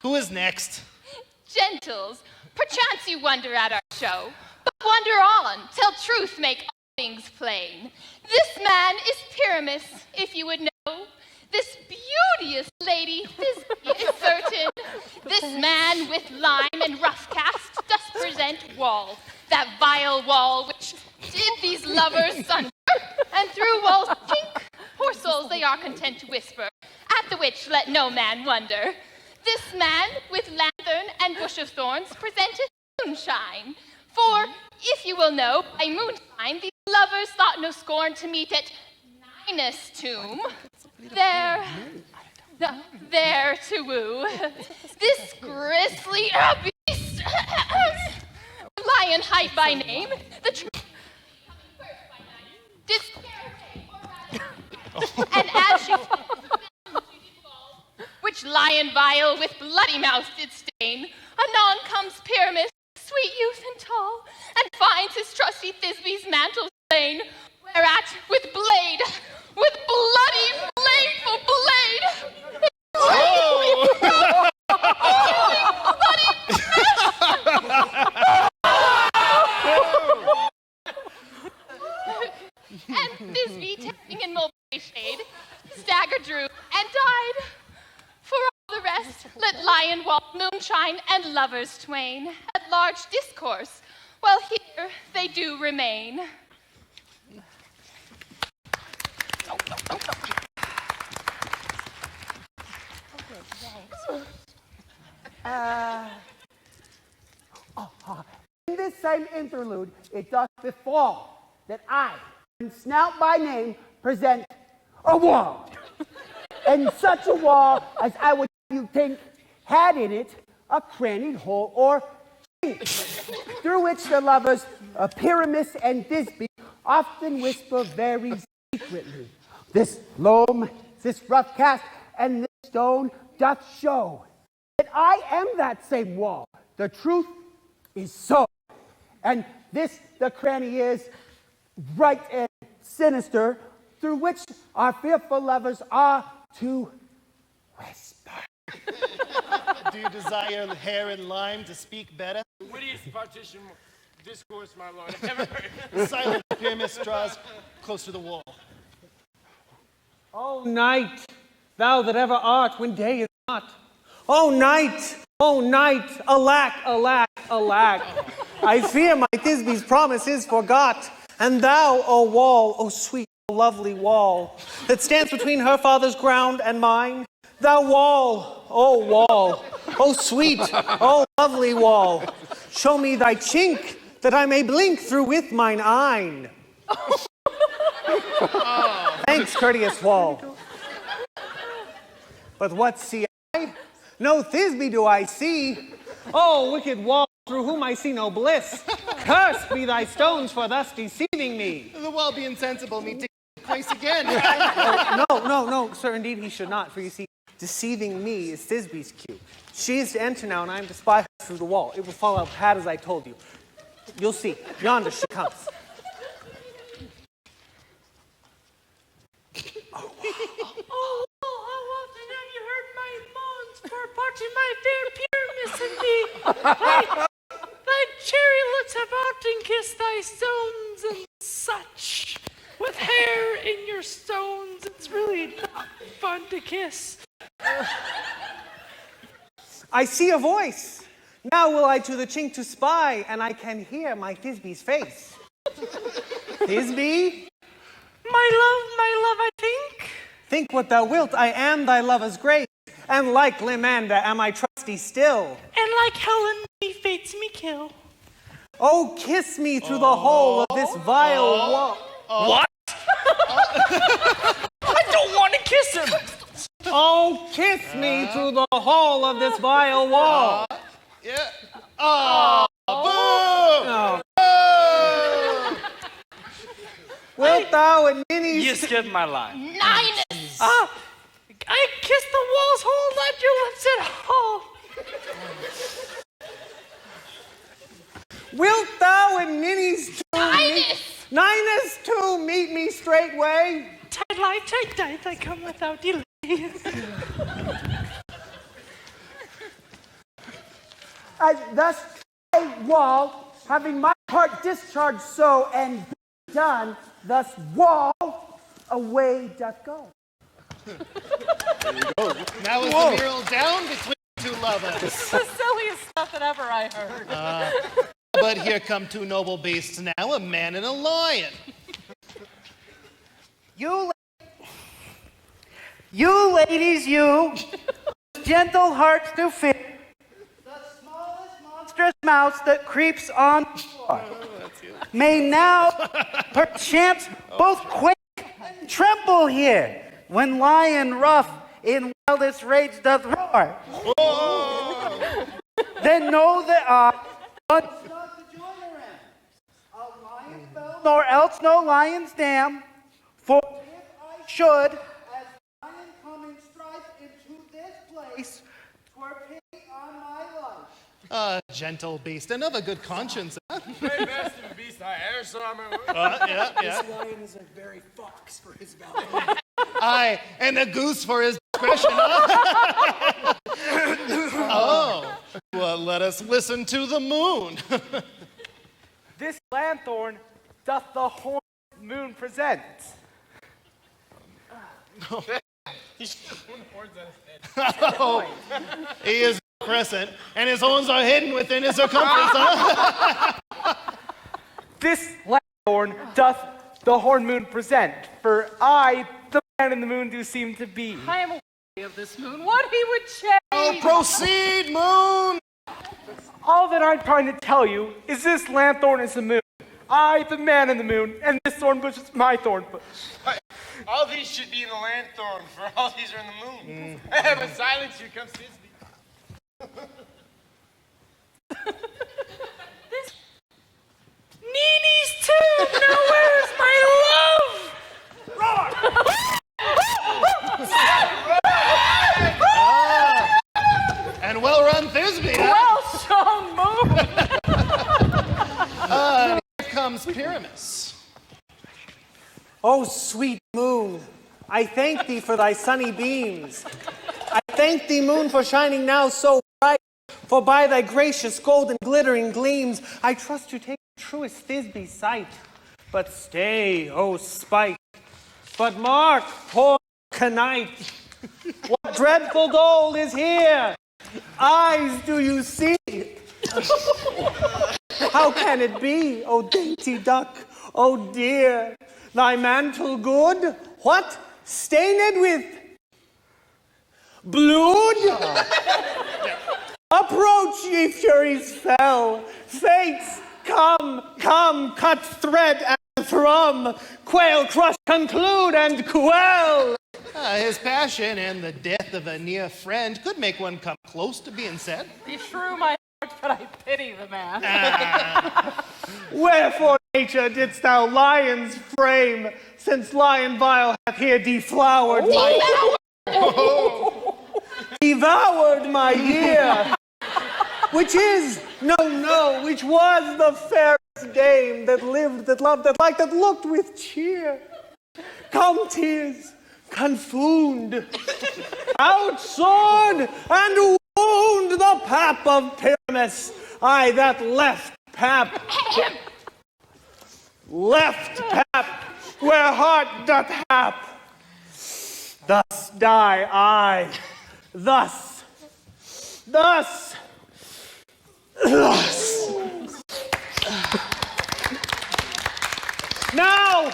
Who is next? Gentles, perchance you wonder at our show, but wonder on, till truth make all things plain. This man is Pyramus, if you would know. This beauteous lady is certain. This man with lime and rough cast does present wall, that vile wall which did these lovers sunder, and through walls chink, poor souls they are content to whisper, at the which let no man wonder. This man with lanthorn and bush of thorns presenteth moonshine. For, if you will know, by moonshine these lovers thought no scorn to meet at Ninus' tomb. There to woo. This grisly beast, lion height by name, the and as she which lion vile with bloody mouth did stain, anon comes Pyramus, sweet youth and tall, and finds his trusty Thisbe's mantle slain, whereat with blade, with bloody bladeful blade, and Thisbe, taking in mulberry shade, staggered drew and died. For all the rest, let lion walk, moonshine, and lovers twain at large discourse, while here they do remain. In this same interlude, it doth befall that I, and Snout by name, present a wall. And such a wall as I would you think had in it a crannied hole or chink, through which the lovers, Pyramus and Thisbe, often whisper very secretly. This loam, this rough cast, and this stone doth show that I am that same wall. The truth is so. And this the cranny is, bright and sinister, through which our fearful lovers are to whisper. Do you desire hair and lime to speak better? Wittiest partition discourse, my lord, I've ever heard. The silent Pyramus draws close to the wall. O night, thou that ever art when day is not. O night, alack, alack, alack. I fear my Thisbe's promise is forgot. And thou, O wall, O sweet, O lovely wall, that stands between her father's ground and mine, thou wall, O sweet, O lovely wall, show me thy chink, that I may blink through with mine eyne. Thanks, courteous wall. But what see I? No Thisbe do I see. Oh, wicked wall, through whom I see no bliss. Cursed be thy stones for thus deceiving me. The wall be insensible, me take place again. No, sir, indeed he should not. For you see, deceiving me is Thisbe's cue. She is to enter now, and I am to spy her through the wall. It will fall out pat as I told you. You'll see. Yonder she comes. Oh, how often have you heard my moans for parting my fair Pyramus and me? Thy cherry lips have often kissed thy stones and such, with hair in your stones. It's really not fun to kiss. I see a voice. Now will I to the chink to spy, and I can hear my Thisbe's face. Thisbe? My love, I think. Think what thou wilt, I am thy lover's grace, and like Lymander am I trusty still. And like Helen, me fates me kill. Oh, kiss me through the hole of this vile wall. What? I don't want to kiss him. Oh, kiss me through the hole of this vile wall. Yeah. Oh, boo! Oh. Wilt thou and Minnie's... You skipped my line. Ninus! I kissed the wall's hole, not your lips at all. Wilt thou and Ninny's Ninus! Ninus too meet me straightway? Tight life, tight, I come without delay. As thus I wall, having my part discharged so and be done, thus wall away doth go. There you go. Now is the mural down between two lovers. The silliest stuff that ever I heard. But here come two noble beasts now, a man and a lion. You ladies, you, gentle hearts do fit, the smallest monstrous mouse that creeps on the floor, may now perchance both quake and tremble here, when lion rough in wildest rage doth roar. Then know that I not to join around a lion's bell, nor else no lion's dam, for if I should, as lion come in strife into this place, 'twere pity on my life. Gentle beast, and of a good conscience. Huh? Very best of beast I ever saw in my work. Yeah. This lion is a very fox for his value. Aye, and a goose for his discretion. Huh? Oh, well, let us listen to the moon. This lanthorn doth the horned moon present. Oh, he is a crescent, and his horns are hidden within his circumference. Huh? This lanthorn doth the horned moon present, for I, the man in the moon, do seem to be. I am aware of this moon. What he would change. Oh, proceed, moon. All that I'm trying to tell you is this lanthorn is the moon. I, the man in the moon, and this thorn bush is my thorn bush. All these should be in the lanthorn, for all these are in the moon. But silence, here comes Thisbe. Nini's tomb, now where's my love? And well run, Thisbe. Huh? Well shown, moon. Here comes Pyramus. Oh, sweet moon, I thank thee for thy sunny beams. I thank thee, moon, for shining now so bright, for by thy gracious golden glittering gleams, I trust to take the truest Thisbe's sight. But stay, oh spite, but mark, poor canight, what dreadful dole is here? Eyes, do you see? How can it be, oh dainty duck, oh dear? Thy mantle good, what? Stained with blood? Approach, ye furies fell. Fates, come, cut thread and thrum. Quail, crush, conclude, and quell. His passion and the death of a near friend could make one come close to being said. Beshrew my heart, but I pity the man. Wherefore, nature, didst thou lion's frame, since lion vile hath here deflowered devoured my year, which is, which was the fairest dame that lived, that loved, that liked, that looked with cheer. Come, tears, confound, out sword, and wound the pap of Pyramus, I that left pap, where heart doth hap. Thus die I. Thus. Now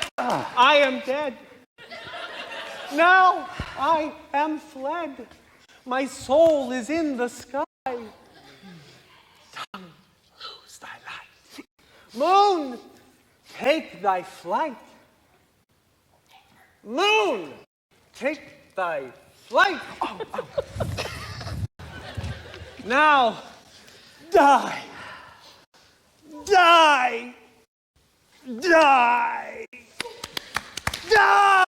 I am dead. Now I am fled. My soul is in the sky. Tongue, lose thy light. Moon, take thy flight. Moon, take thy flight. Now, die. Die. Die. Die.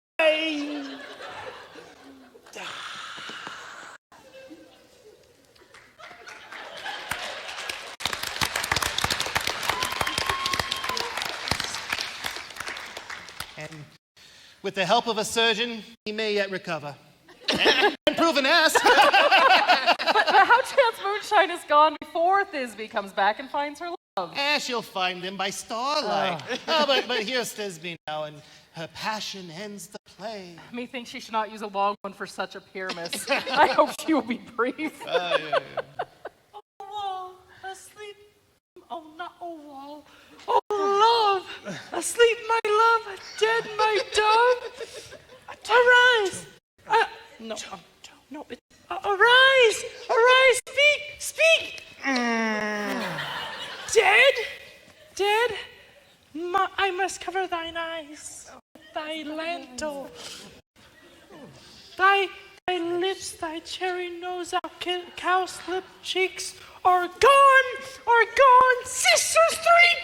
And with the help of a surgeon, he may yet recover. And prove an ass. But how chance Moonshine is gone before Thisbe comes back and finds her love? She'll find him by starlight. But here's Thisbe now, and her passion ends the play. Methinks she should not use a long one for such a pyramus. I hope she will be brief. A wall, asleep. Oh, not a wall. Oh, love, asleep, my love, dead, my dove. Arise. No. Arise, speak. Dead. I must cover thine eyes with thy lanto. Thy lips, thy cherry nose, cowslip cheeks are gone. Sisters three,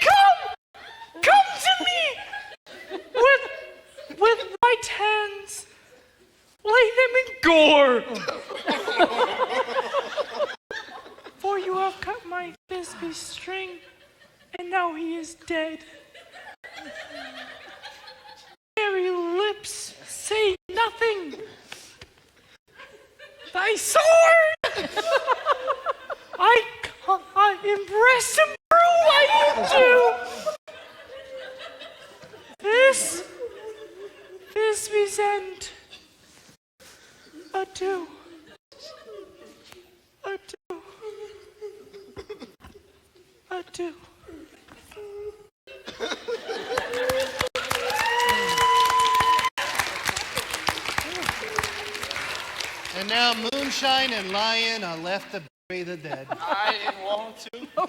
come to me with right hands. Lay them in gore. For you have cut my Thisbe string, and now he is dead. Merry lips, say nothing. Thy sword! I impress him through like you do. Thisbe's end. Adieu. And now Moonshine and Lion are left to bury the dead. I want to. Oh,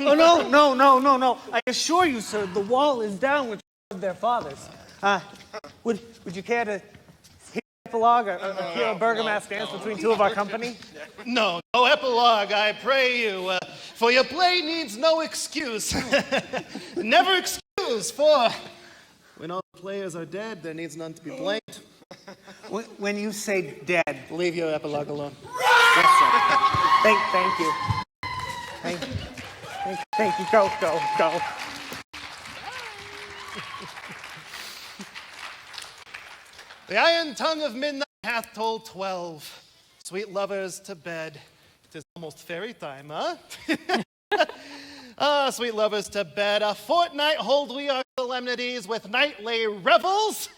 no. I assure you, sir, the wall is down with their fathers. Would you care to hear an epilogue, a Bergamask dance between two of our company? No epilogue, I pray you. For your play needs no excuse. Never excuse, for when all the players are dead, there needs none to be blamed. When you say dead, leave your epilogue alone. Yes, sir. Thank you. Thank you. Go. The iron tongue of midnight hath told 12. Sweet lovers to bed. 'Tis almost fairy time, huh? Sweet lovers to bed. A fortnight hold we our solemnities with nightly revels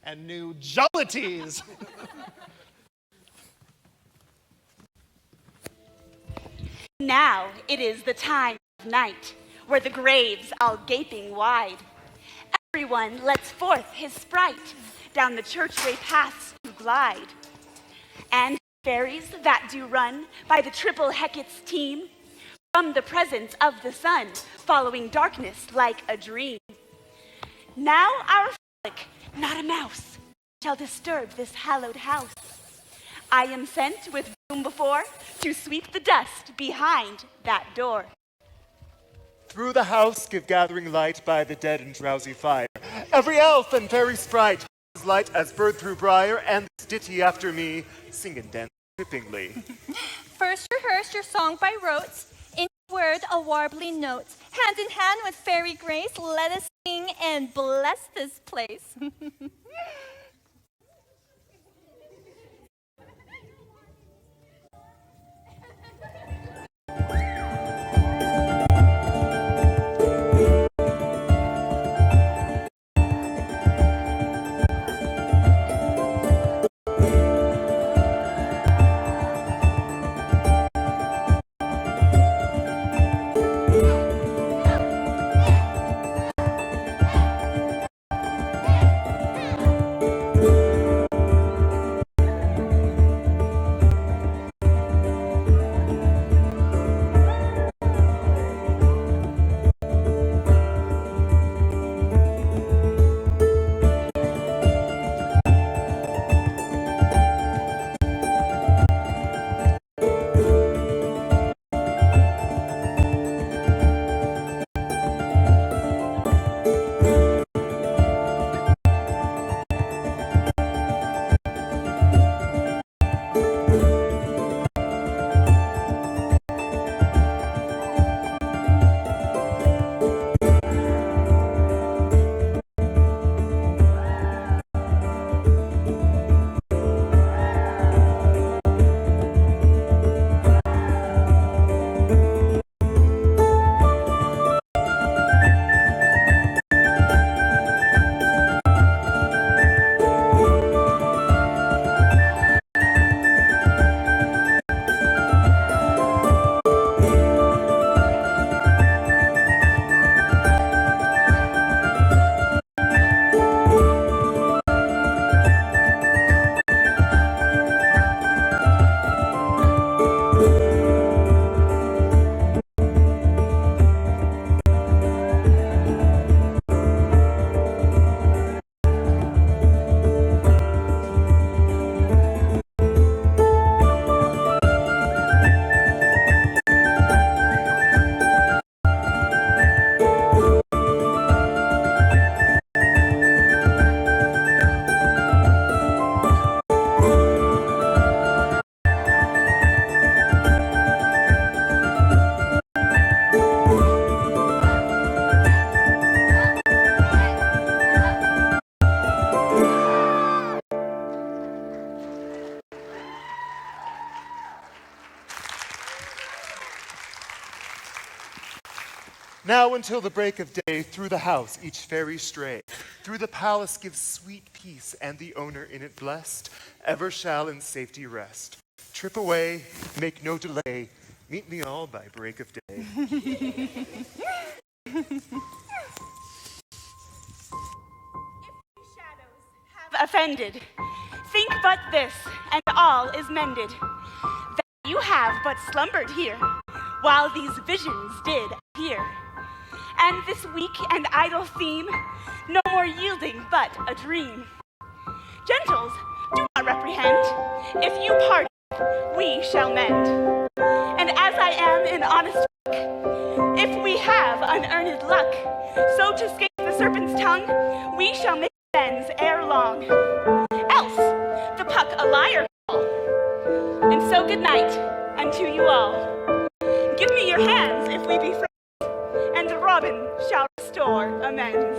and new jollities. Now it is the time of night, where the graves all gaping wide. Everyone lets forth his sprite, down the churchway paths to glide. And fairies that do run by the triple Hecate's team, from the presence of the sun, following darkness like a dream. Now our frolic, not a mouse, shall disturb this hallowed house. I am sent with broom before to sweep the dust behind that door. Through the house give gathering light by the dead and drowsy fire. Every elf and fairy sprite is light as bird through briar, and this ditty after me sing and dance trippingly. First rehearse your song by rote, in word a warbling note. Hand in hand with fairy grace, let us sing and bless this place. Now until the break of day, through the house each fairy stray, through the palace gives sweet peace, and the owner in it blessed, ever shall in safety rest. Trip away, make no delay, meet me all by break of day. Offended, think but this, and all is mended. That you have but slumbered here, while these visions did appear. And this weak and idle theme, no more yielding but a dream. Gentles, do not reprehend. If you pardon, we shall mend. And as I am in honest work, if we have unearned luck, so to escape the serpent's tongue, we shall make amends ere long. Else, the puck a liar call. And so good night unto you all. Give me your hands if we be friends, and Robin shall restore amends.